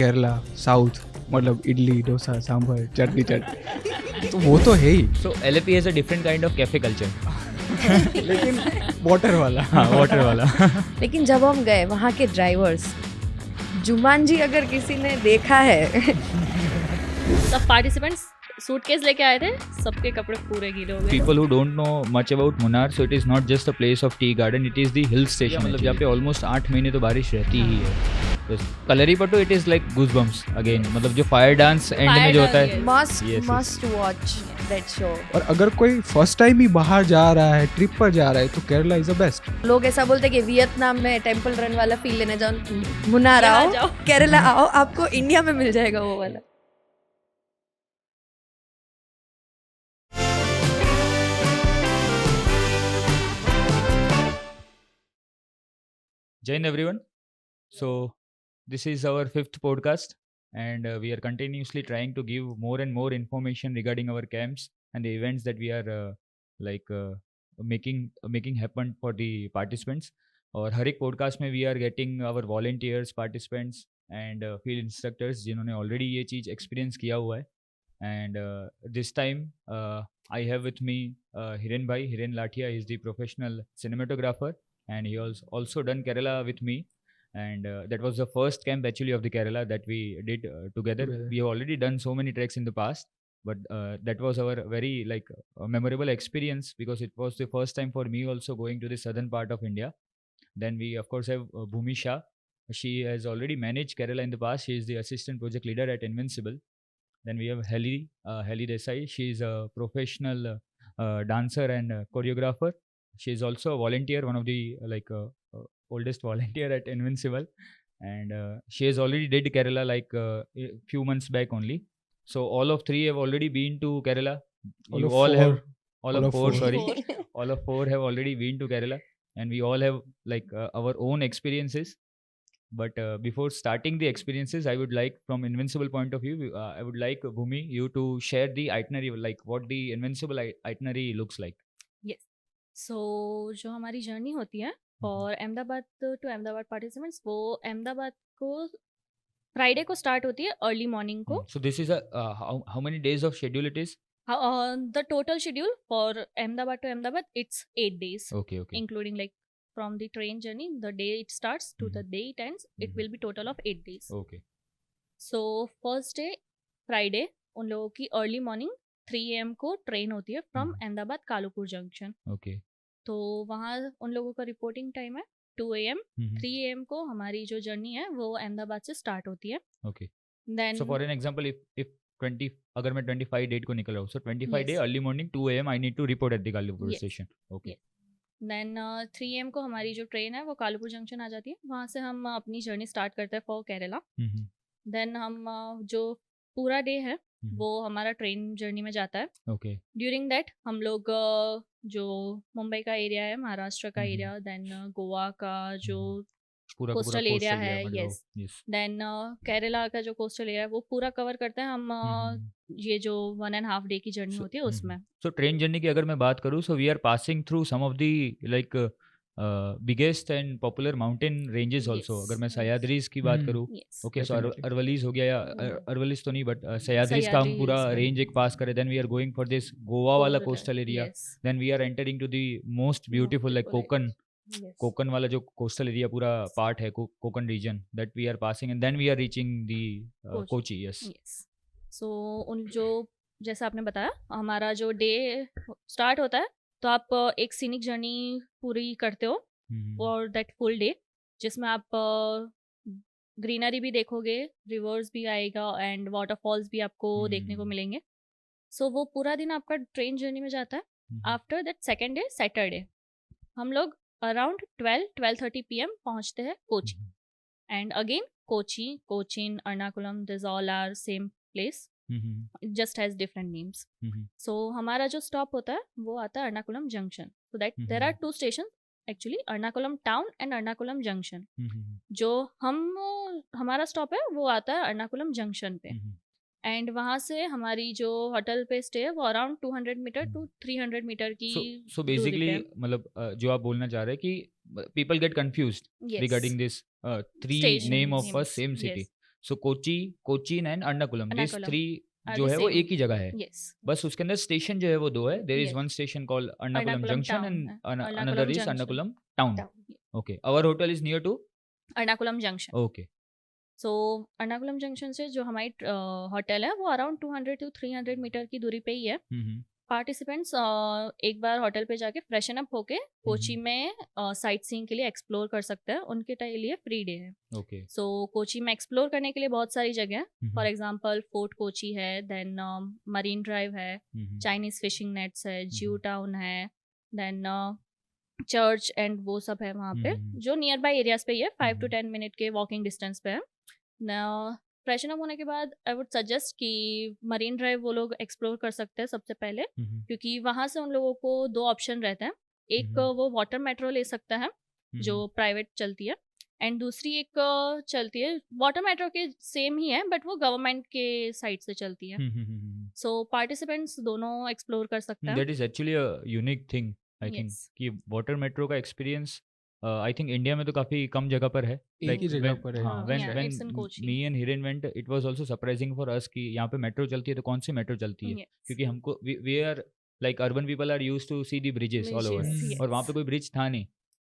Kerala south मतलब इडली डोसा सांभर चटनी चटनी तो वो तो है ही So LAP has a different kind of cafe culture. लेकिन वाटर वाला हाँ वाटर वाला. लेकिन जब हम गए वहाँ के ड्राइवर्स, जुमानजी अगर किसी ने देखा है सब पार्टिसिपेंट्स सूटकेस लेके आए थे, सबके कपड़े पूरे गीले हो गए. People who don't know much about Munnar, so it is not just a place of tea garden, it is the hill station. मतलब जहाँ पे almost 8 महीने तो बारिश रहती ही है. कलरीपट्टू it is like goosebumps again. मतलब जो fire dance end में जो होता है. Must watch that show. और अगर कोई फर्स्ट टाइम ही बाहर जा रहा है ट्रिप पर जा रहा है तो केरला इज द बेस्ट. लोग ऐसा बोलते हैं कि वियतनाम में टेंपल रन वाला फील लेने जाओ, मुन्नार आओ, जाओ. केरला आओ, आपको इंडिया में मिल जाएगा वो वाला. Jai Hind everyone. So this is our 5th podcast and we are continuously trying to give more and more information regarding our camps and the events that we are making happen for the participants. और हर एक podcast में we are getting our volunteers participants and field instructors जिन्होंने already ये चीज़ experience किया हुआ है. And this time I have with me Hiren Lathiya is the professional cinematographer and he also done Kerala with me, and that was the first camp actually of the Kerala that we did together. We have already done so many treks in the past, but that was our very memorable experience because it was the first time for me also going to the southern part of India. Then we of course have Bhumi Shah. She has already managed Kerala in the past. She is the assistant project leader at Invincible. Then we have Heli Desai. She is a professional dancer and choreographer. She is also a volunteer, one of the oldest volunteer at Invincible, and she has already did Kerala a few months back only. So all of three have already been to Kerala. All of four have already been to Kerala, and we all have our own experiences. But before starting the experiences, I would like, from Invincible point of view, I would like Bhumi, you to share the itinerary, like what the Invincible itinerary looks like. Yes. So जो हमारी journey होती है for Ahmedabad to Ahmedabad participants, वो अहमदाबाद को Friday को start होती है early morning को. So this is a how many days of schedule it is? The total schedule for Ahmedabad to Ahmedabad it's 8 days, Okay. including like from the train journey, the day it starts to the day it ends, it will be total of 8 days. Okay. So first day Friday उन लोगों की early morning 3 AM को train होती है from Ahmedabad Kalupur junction. Okay. तो वहाँ उन लोगों का रिपोर्टिंग टाइम है 2 AM. 3 AM को हमारी जो जर्नी है वो अहमदाबाद से स्टार्ट होती है. Okay. Then So for an example, if 20, अगर मैं 25 डेट को निकल रहा हूँ, so 25 day Yes. early morning 2 AM I need to report at the Kalupur Yes. station. Okay. Yes. Then 3 AM को हमारी जो ट्रेन है वो कालूपुर जंक्शन आ जाती है. वहाँ से हम अपनी जर्नी स्टार्ट करते हैं फॉर केरला. देन हम जो पूरा डे है वो हमारा ट्रेन जर्नी में जाता है. Okay. ड्यूरिंग दैट हम लोग जो मुंबई का एरिया है, महाराष्ट्र का एरिया, देन गोवा का जो पूरा कोस्टल एरिया है, मतलब, यस, yes. देन केरला का जो कोस्टल एरिया है वो पूरा कवर करते हैं हम ये जो 1.5 day की जर्नी होती है उसमें. So ट्रेन जर्नी की अगर मैं बात करूँ, so we are passing through some of the biggest and popular mountain ranges also. Yes. अगर मैं सह्याद्रीज की बात करूँ, Yes. ओके, सो Definitely. अरवलीज हो गया, या अरवलीज तो नहीं बट सह्याद्रीज का हम पूरा सह्याद्रीज, रेंज एक पास करें. Then we are going for this Goa वाला Coastal coastal area. yes. Then we are entering to the most beautiful like beautiful Konkan. Yes. Konkan वाला जो कोस्टल एरिया पूरा पार्ट है, Konkan region, that we are passing, and then we are reaching the Kochi. Yes. Yes. So उन जो जैसा आपने बताया हमारा जो डे स्टार्ट होता है, तो आप एक सीनिक जर्नी पूरी करते हो फॉर दैट फुल डे, जिसमें आप ग्रीनरी भी देखोगे, रिवर्स भी आएगा एंड वाटरफॉल्स भी आपको देखने को मिलेंगे. सो वो पूरा दिन आपका ट्रेन जर्नी में जाता है. After that second day Saturday हम लोग अराउंड 12-12:30 PM पहुंचते हैं कोची. And again Kochi, Cochin, Ernakulam, this all are same place, just has different names. So हमारा जो स्टॉप होता है वो आता है Ernakulam junction. So that there are 2 stations actually, Ernakulam town and Ernakulam junction. जो हमारा स्टॉप है वो आता है अर्नाकुलम जंक्शन पे. एंड वहाँ से हमारी जो होटल पे स्टे है वो अराउंड 200 मीटर टू 300 मीटर की सो दूरी बेसिकली पे है. मतलब जो आप बोलना चाह रहे हैं कि people get confused Yes. regarding this three Station name of a names, same city. yes. So Kochi, Cochin and Ernakulam, this Ernakulam 3 are जो the है वो same. एक ही जगह है, Yes. बस उसके अंदर स्टेशन जो है वो 2 है. There is Yes. One station called Ernakulam Ernakulam junction town. And Ernakulam another is junction. Ernakulam town. Town. Okay, our hotel is near to. Ernakulam junction. Okay. So Ernakulam junction से जो हमारी होटल है वो अराउंड 200 to 300 मीटर की दूरी पे ही है. Participants एक बार होटल पे जाके फ्रेशन अप होके कोची में साइट सीइंग के लिए एक्सप्लोर कर सकते हैं. उनके लिए फ्री डे है. ओके. सो कोची में एक्सप्लोर करने के लिए बहुत सारी जगह है. फॉर एग्जांपल फोर्ट कोची है, देन मरीन ड्राइव है, चाइनीज फिशिंग नेट्स है, जियो टाउन है, देन चर्च एंड वो सब है वहाँ पे जो नियर बाई एरियाज पे ही है. 5 to 10 मिनट के वॉकिंग डिस्टेंस पे है. फ्रेशन अप होने के बाद आई वुड सजेस्ट कि मरीन ड्राइव वो लोग एक्सप्लोर कर सकते हैं सबसे पहले, क्योंकि वहाँ से उन लोगों को 2 ऑप्शन रहते हैं. एक वो वाटर मेट्रो ले सकता है जो प्राइवेट चलती है, एंड दूसरी एक चलती है वाटर मेट्रो के सेम ही है बट वो गवर्नमेंट के साइड से चलती है. सो पार्टिसिपेंट्स दोनों एक्सप्लोर कर सकते हैं. That is actually a unique thing I think कि वाटर मेट्रो का एक्सपीरियंस आई थिंक इंडिया में तो काफी कम जगह पर है. एक ही जगह पर है. When Yeah, it's in Kochi. Me and Hiren went, it was also surprising for us कि यहाँ पे मेट्रो चलती है तो कौन सी मेट्रो चलती है, Yes. क्योंकि हमको we are like urban people are used to see the bridges all over, Bridges, और वहाँ पे yes. कोई ब्रिज था नहीं.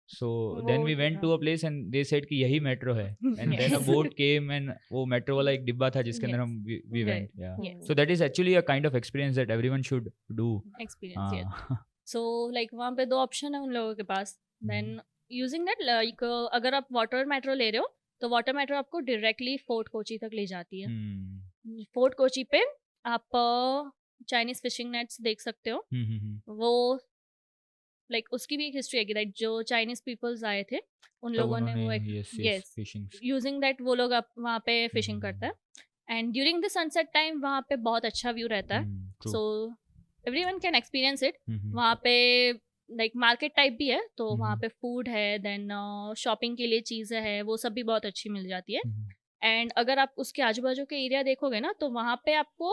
सो वो देन वी वेंट था. To a place and they said कि यही मेट्रो है, and then a Yes. Boat came and वो मेट्रो वाला एक डिब्बा था जिसके अंदर Yes. हम वी Right. वेंट. या Yes. So that is actually a kind of experience that everyone should do. Experience, yes. So like वहाँ पे 2 ऑप्शन है उन लोगों के पास. देन यूजिंग दैट लाइक अगर आप वाटर मेट्रो ले रहे हो तो वाटर मेट्रो आपको डायरेक्टली फोर्ट कोची तक ले जाती है. फोर्ट कोची पे आप चाइनीज फिशिंग नेट्स देख सकते हो. वो लाइक उसकी भी एक हिस्ट्री है कि लाइक जो चाइनीज पीपल्स आए थे उन लोगों ने वो यस फिशिंग यूजिंग दैट वो लोग आप वहाँ पे फिशिंग करते हैं. And during the sunset time वहाँ पे बहुत अच्छा व्यू रहता है. So everyone can experience it. वहाँ पे लाइक मार्केट टाइप भी है तो वहाँ पे फूड है, देन शॉपिंग के लिए चीज़ें हैं, वो सब भी बहुत अच्छी मिल जाती है. एंड अगर आप उसके आजू बाजू के एरिया देखोगे ना तो वहाँ पे आपको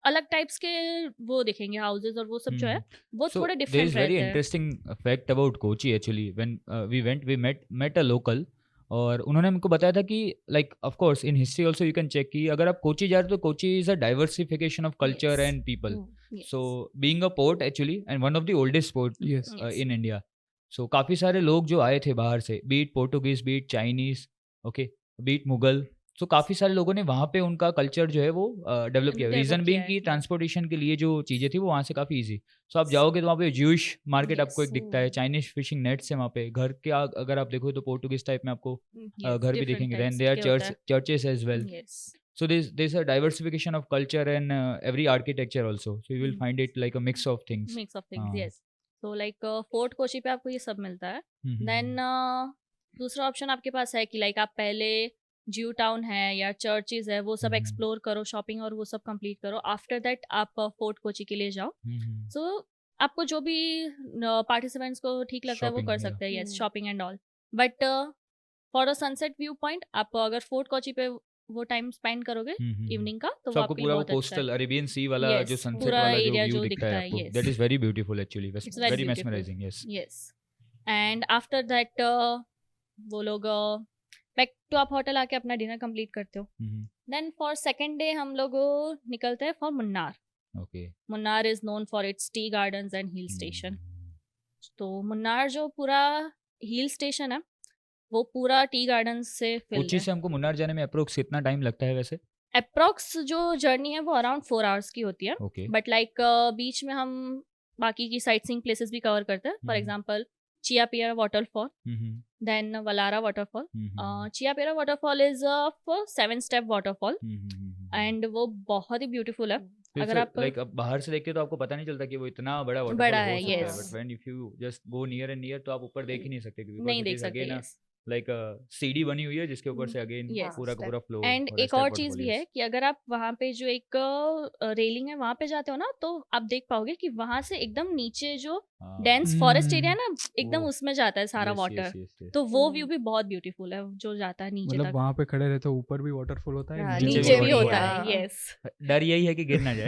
अलग टाइप्स के वो दिखेंगे हाउसेस, और वो सब जो है वो थोड़े डिफरेंट रहते हैं. Very interesting fact about Kochi actually. When we went we met a local, और उन्होंने हमको बताया था कि like of course in history also you can check कि अगर आप कोची जा रहे हो तो Kochi is a diversification of culture and people. So being a port actually and one of the oldest port Yes. In India, so काफ़ी सारे लोग जो आए थे बाहर से, be it Portuguese, be it Chinese, okay, be it Mughal, so काफ़ी सारे लोगों ने वहाँ पे उनका कल्चर जो है वो डेवलप किया. Develop रीज़न किया बीइंग है, कि yeah. ट्रांसपोर्टेशन के लिए जो चीज़ें थी वो वहाँ से काफ़ी ईजी. सो आप जाओगे तो वहाँ पे ज्यूइश मार्केट आपको एक दिखता है, चाइनीज फिशिंग नेट्स है वहाँ पे, घर के अगर आप देखो तो पोर्टुगीज टाइप में आपको घर भी दिखेंगे. Then they are churches as well. So there's a diversification of culture and every architecture also. So you will find it like a mix of things. Mix of things, हाँ. Yes. So like fort Kochi पे आपको ये सब मिलता है. Then दूसरा option आपके पास है कि लाइक आप पहले जियो टाउन है या चर्चेज है वो सब एक्सप्लोर करो, शॉपिंग और वो सब कंप्लीट करो. आफ्टर दैट आप फोर्ट कोची के लिए जाओ. सो आपको जो भी पार्टिसिपेंट्स को ठीक लगता है वो Shopping, कर yeah. सकते हैं. Yes, shopping and all. But for a sunset view point आप अगर फोर्ट कोची पे वो टाइम स्पेंड करोगे इवनिंग का तो So वो आपको आपके लिए पूरा वो बहुत अच्छा है. कोस्टल अरेबियन सी वाला Yes, जो सनसेट पूरा वाला जो area व्यू जो दिखता है दिखता है, आपको, yes. That is very beautiful actually. It's very very beautiful. Mesmerising. Yes. Yes. And after that वो लोग बैक टू आप होटल आके अपना डिनर कंप्लीट करते हो. देन फॉर सेकेंड डे हम लोग निकलते हैं for Munnar. Okay. Munnar is known for its tea gardens and hill station. तो मुन्नार जो पूरा हिल स्टेशन है वो पूरा टी गार्डन्स से फिल्ड कोची है. से हमको मुन्नार जाने में अप्रोक्स कितना टाइम लगता है वैसे? अप्रॉक्स जो जर्नी है वो अराउंड 4 hours की होती है. ओके. बट लाइक बीच में हम बाकी की साइट सीइंग प्लेसेस भी कवर करते हैं. For example Cheeyappara waterfall, then Valara waterfall. Cheeyappara waterfall is a 7-step waterfall and वो बहुत ही ब्यूटीफुल है. अगर आप लाइक अब बाहर से देखते हो तो आपको पता नहीं चलता कि वो इतना बड़ा वाटरफॉल बड़ा हो है, सकता है, yes. But when if you just go near and near तो आप ऊपर देख ही नहीं सकते, क्योंकि नहीं देख सकते. yes. लाइक सीढ़ी बनी हुई है जिसके ऊपर से अगेन Yes. पूरा का पूरा फ्लो. एंड एक और चीज भी है कि अगर आप वहाँ पे जो एक रेलिंग है वहाँ पे जाते हो ना तो आप देख पाओगे कि वहाँ से एकदम नीचे जो डेंस फॉरेस्ट एरिया ना एकदम वो- उसमें जाता है सारा वाटर, तो वो व्यू भी बहुत ब्यूटीफुल है जो जाता है नीचे मतलब तक। वहाँ पे खड़े रहते हो ऊपर भी वाटरफॉल होता है हाँ, नीचे नीचे भी waterfall होता है। है, यस। डर यही है कि गिर ना जाए।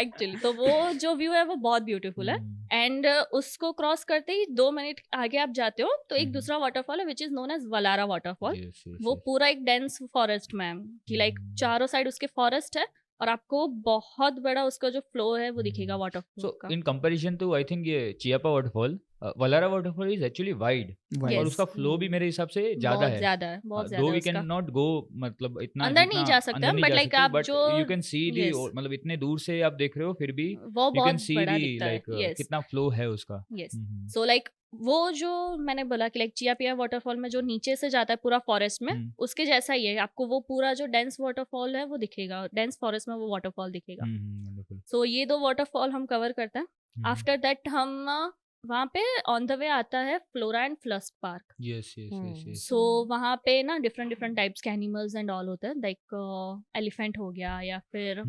एक्चुअली तो वो जो व्यू है वो बहुत ब्यूटीफुल है। एंड उसको क्रॉस करते ही 2 मिनट आगे आप जाते हो तो एक दूसरा वाटरफॉल है which is known as Valara waterfall. वो पूरा एक डेंस फॉरेस्ट में है कि लाइक चारों साइड उसके फॉरेस्ट है और आपको बहुत बड़ा उसका जो फ्लो है वो दिखेगा वाटरफॉल सो का। In comparison to I think ये Cheeyappa waterfall, Valara waterfall is actually wide Wide. और Yes. उसका फ्लो भी मेरे हिसाब से ज्यादा बहुत है। ज्यादा है, बहुत दो ज्यादा वी है कैन उसका। नॉट गो, मतलब इतना अंदर जितना नहीं जा सकते अंदर हम, नहीं but जा like सकते, आप बट जो- you can see the, Yes. मतलब इतने दूर से आप देख रहे हो फिर भी वो यू कैन बहुत सी बड़ा दी दिखता है। लाइक यस कितना फ्लो है उसका। यस सो लाइक वो जो मैंने बोला कि लाइक चिया पिया वाटरफॉल में जो नीचे से जाता है पूरा फॉरेस्ट में, उसके जैसा ही है। आपको वो पूरा जो डेंस वाटरफॉल है वो दिखेगा, डेंस फॉरेस्ट में वो वाटरफॉल दिखेगा। वंडरफुल। सो ये 2 वाटरफॉल हम कवर करते हैं। आफ्टर दैट हम वहाँ पे ऑन द वे आता है flora and flask park. Yes yes yes yes. So वहाँ पे ना डिफरेंट डिफरेंट टाइप्स के एनिमल्स एंड ऑल होते हैं, लाइक एलिफेंट हो गया या फिर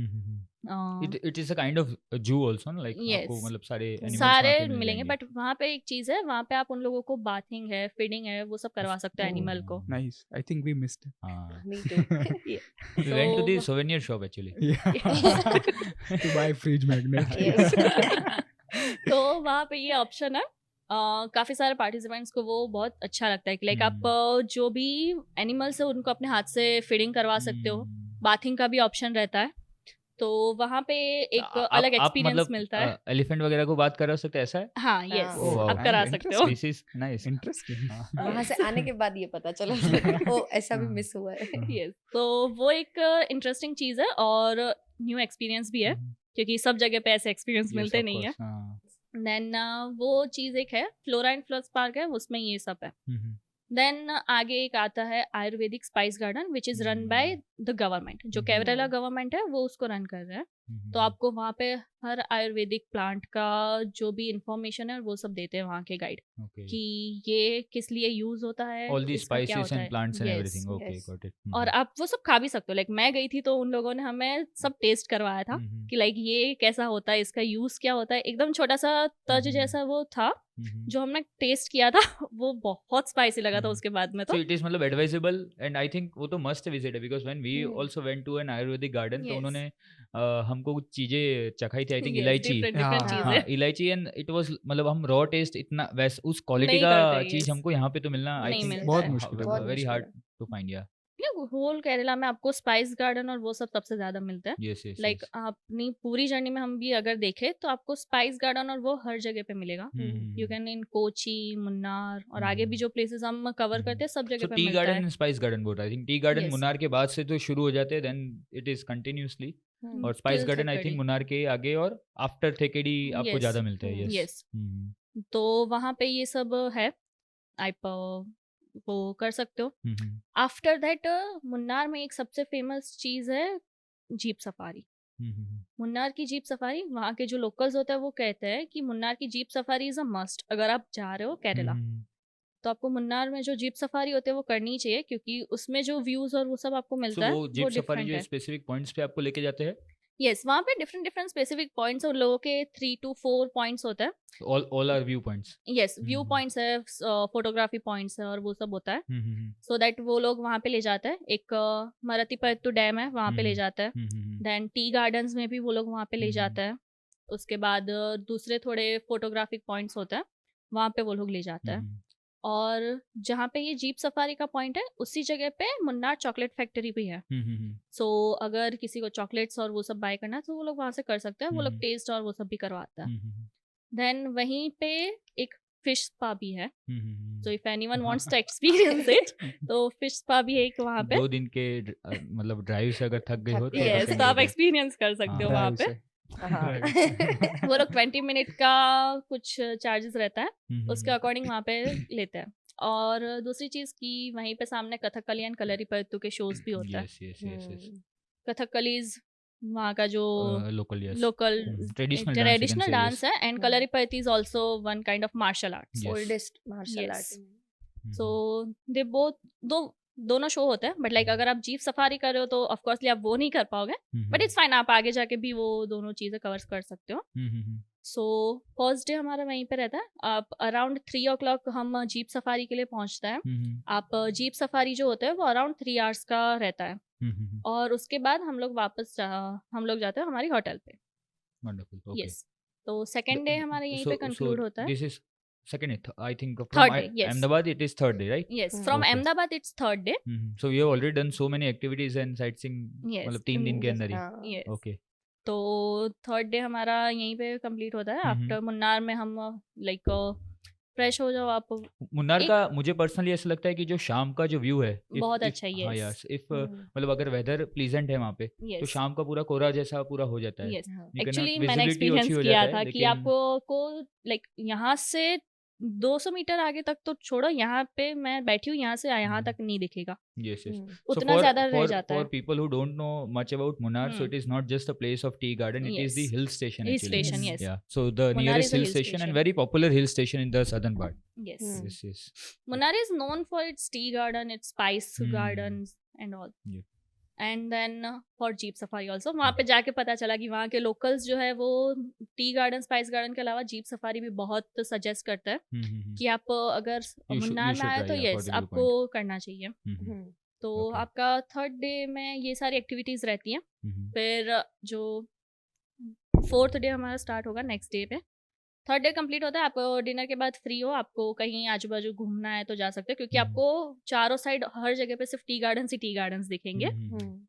it is a kind of zoo also ना, लाइक Yes. आपको मतलब सारे एनिमल्स सारे वहाँ पे मिल मिलेंगे। जाएंगे। बट वहाँ पे एक चीज है, वहाँ पे आप उन लोगों को बाथिंग है, फीडिंग है, वो सब करवा सकते हो Oh. एनिमल को। Nice. I think we missed it. हाँ, Me too. we went to the So- souvenir shop actually. Yeah. To buy fridge magnet. Yes. तो वहाँ पे ये ऑप्शन है। काफी सारे पार्टिसिपेंट्स को वो बहुत अच्छा लगता है कि लाइक आप जो भी एनिमल्स है उनको अपने हाथ से फीडिंग करवा सकते हो। बाथिंग का भी ऑप्शन रहता है, तो वहाँ पे एक अलग एक्सपीरियंस मिलता है। एलिफेंट वगैरह को बात करा सकते हैं, ऐसा है? हाँ, यस, Oh, wow. आप करा सकते हो। This is nice. Interesting. वहां से आने के बाद ये पता चला ओ ऐसा भी मिस हुआ है। यस, तो वो एक इंटरेस्टिंग चीज है और न्यू एक्सपीरियंस भी है, क्योंकि सब जगह पे ऐसे एक्सपीरियंस मिलते नहीं है। देन वो चीज एक है, फ्लोरा एंड फ्लस्क पार्क है, उसमें ये सब है। देन आगे एक आता है Ayurvedic spice garden which is run by the government. जो केरला गवर्नमेंट है वो उसको रन कर रहा है। तो आपको वहाँ पे हर आयुर्वेदिक प्लांट का जो भी इंफॉर्मेशन है वो सब देते हैं वहाँ के गाइड, कि ये किस लिए यूज होता है, ऑल दी इसका क्या स्पाइसेस होता एंड है। Plants and Yes, everything. Okay, yes. Got it. और आप वो सब खा भी सकते हो। लाइक मैं गई थी तो उन लोगों ने हमें सब टेस्ट करवाया था कि लाइक ये कैसा होता है, इसका यूज क्या होता है। एकदम छोटा सा तज जैसा वो था जो हमने टेस्ट किया था, वो बहुत स्पाइसी लगा था उसके बाद में। So तो it is मतलब advisable and I think वो तो must visit है, because when we also went to an Ayurvedic garden तो Yes. उन्होंने हमको कुछ चीजें चखाई थी, I think Yes, इलायची। different हाँ, चीजें। हाँ, इलायची, एंड इट वाज मतलब हम रॉ टेस्ट इतना वैस उस क्वालिटी नहीं का करते, चीज yes. हमको यहाँ पे तो मिलना आई नहीं थिंक मिलता बहुत है। मुश्किल है। बहुत वेरी मुश्किल हार्ड है। To find. या होल केरला में आपको स्पाइस गार्डन और वो सब सबसे ज्यादा मिलते हैं। यस यस लाइक अपनी पूरी जर्नी में हम भी अगर देखें तो आपको स्पाइस गार्डन और वो हर जगह पे मिलेगा। You can in Kochi, Munnar और आगे भी जो प्लेसेस हम कवर करते हैं सब जगह पे टी मिलता गार्डन है। एंड स्पाइस गार्डन बोल रहा, I think tea garden Yes. Munnar के बाद से तो शुरू हो जाते हैं, देन इट इज कंटिन्यूसली। और स्पाइस Till गार्डन आई Thekadi. थिंक मुन्नार के आगे और आफ्टर थेकेडी आपको Yes. ज्यादा मिलता है। Yes Yes. तो वहाँ पे ये सब है, आप वो कर सकते हो। आफ्टर दैट मुन्नार में एक सबसे फेमस चीज है जीप सफारी। मुन्नार की जीप सफारी, वहाँ के जो लोकल्स होते हैं वो कहते हैं कि मुन्नार की jeep safari is a must. अगर आप जा रहे हो केरला तो आपको मुन्नार में जो जीप सफारी होते हैं वो करनी चाहिए, क्योंकि उसमें जो व्यूज और वो सब आपको मिलता है वो जीप सफारी डिफरेंट जो है। स्पेसिफिक पॉइंट्स पे आपको लेके जाते हैं, यस, वहाँ पे डिफरेंट डिफरेंट स्पेसिफिक पॉइंट्स उन लोगों के 3 to 4 पॉइंट्स होते हैं। All are view points. Yes, view points है, फोटोग्राफी पॉइंट्स है और वो सब होता है। सो दैट वो लोग वहाँ पे ले जाते हैं। एक मरतीपट्टू डैम है, वहाँ पे ले जाता है। देन टी गार्डन्स में भी वो लोग वहाँ पे ले जाता है। उसके बाद दूसरे थोड़े फोटोग्राफिक पॉइंट्स होते हैं, वहाँ पे वो लोग ले जाता है। और जहाँ पे ये जीप सफारी का पॉइंट है उसी जगह पे मुन्नार चॉकलेट फैक्ट्री भी है। सो अगर किसी को चॉकलेट्स और वो सब बाय करना है तो वो लोग वहाँ से कर सकते हैं। वो लोग टेस्ट और वो सब भी करवाता है। देन वहीं पे एक फिश स्पा भी है। So if anyone wants to experience it तो फिश स्पा भी है एक वहाँ पे। 2 दिन के मतलब ड्राइव से अगर थक गए हो तो Yes, यस, तो आप एक्सपीरियंस कर सकते हो वहाँ पे। वो लोग 20 मिनट का कुछ चार्जेस रहता है, उसके अकॉर्डिंग वहाँ पे लेते हैं। और दूसरी चीज की वहीं पे सामने कथकली एंड कलरीपयट्टू के शोज भी होता है। यस यस यस कथकलीज वहाँ का जो local yes local traditional dance है, and Kalaripayattu is also one kind of martial arts. Yes. Oldest martial Yes. Art. So they both दोनों शो होते हैं। बट लाइक अगर आप जीप सफारी कर रहे हो तो ऑफकोर्सली आप वो नहीं कर पाओगे, बट इट्स फाइन, आप आगे जाके भी वो दोनों चीजें कवर कर सकते हो। सो फर्स्ट डे हमारा वहीं पे रहता है। आप अराउंड 3 o'clock हम जीप सफारी के लिए पहुंचता है। आप जीप सफारी जो होता है वो अराउंड 3 hours का रहता है, और उसके बाद हम लोग हम लोग जाते हैं हमारी होटल पे। Wonderful, okay. यस, तो सेकेंड डे हमारा यहीं पे कंक्लूड होता है। This is second, I think from Third day, yes. Ahmedabad it is third day, right? Yes, from Okay. Ahmedabad it's third day. So you have already done so many activities and sightseeing, Yes. मतलब 3 दिन के अंदर ही। हाँ। Yes, Okay. तो third day हमारा यहीं पे complete होता है। आफ्टर मुन्नार में हम लाइक फ्रेश हो जाओ आप। मुन्नार एक- का मुझे पर्सनली ऐसा लगता है कि जो शाम का जो व्यू है बहुत अच्छा है, हाँ yes. यार, इफ हम्म। मतलब अगर वेदर प्लीजेंट है वहाँ पे तो यस शाम का पूरा कोहरा जैसा पूरा हो जाता है। यस, हाँ। लेकिन एक्चुअली visibility मैंने अच्छी एक्सपीरियंस हो किया जाता है, था कि लेकिन- आपको लाइक यहाँ से 200 मीटर आगे तक तो छोड़ो, यहाँ पे मैं बैठी हूँ, यहाँ से यहाँ तक नहीं दिखेगा, yes yes हम्म। So उतना ज्यादा रह जाता for है। people who don't know much about Munnar, so Hmm. it is not just a place of tea garden, it is the Yes. hill station Hill actually. station, Yes. yes. Yeah, so the Munnar nearest is a hill hill station and station. very popular hill station in the southern part. Yes. Hmm. Yes yes Munnar is known for its tea garden, its spice Hmm. gardens and all. Yeah. And then for jeep safari also, वहाँ पे जाके पता चला कि वहाँ के locals जो है वो टी गार्डन स्पाइस गार्डन के अलावा जीप सफारी भी बहुत सजेस्ट करता है कि आप अगर You मुन्नार should में आए try, तो yeah, yes for the view आपको करना चाहिए। हम्म। तो Okay. आपका थर्ड डे में ये सारी एक्टिविटीज रहती हैं। फिर जो फोर्थ डे हमारा स्टार्ट होगा नेक्स्ट डे पे। थर्ड डे कंप्लीट होता है, आप डिनर के बाद फ्री हो, आपको कहीं आजू बाजू घूमना है तो जा सकते हो, क्योंकि आपको चारों साइड हर जगह पे सिर्फ टी गार्डन्स दिखेंगे।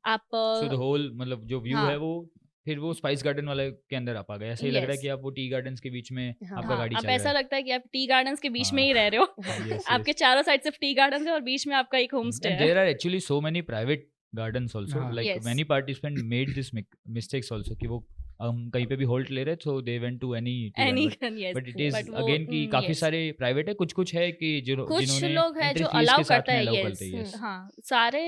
आप So the whole मतलब जो व्यू हाँ। है वो फिर वो स्पाइस गार्डन वाले के अंदर आप आ गए, ऐसा ही लग रहा है Yes. कि आप वो टी गार्डन्स के बीच में हाँ। आपका गाड़ी आप चल रहा ऐसा है। लगता है कि आप टी गार्डन्स के बीच में हाँ। ही रह रहे हो। Yes, आपके yes. चारों साइड सिर्फ टी गार्डन है और बीच में आपका एक होम स्टे And है। there are actually so many private gardens also. हाँ. Like Yes. many participants made this mistakes also कि वो कहीं पे भी होल्ट ले रहे, so they went to any tea any garden. Yes, But it is but वो, again कि काफी yes. सारे प्राइवेट है, कुछ है कि कुछ जिन्होंने लोग हैं entry जो fees अलाउ के साथ करता में है, allow यस करते हैं, yes. हाँ, सारे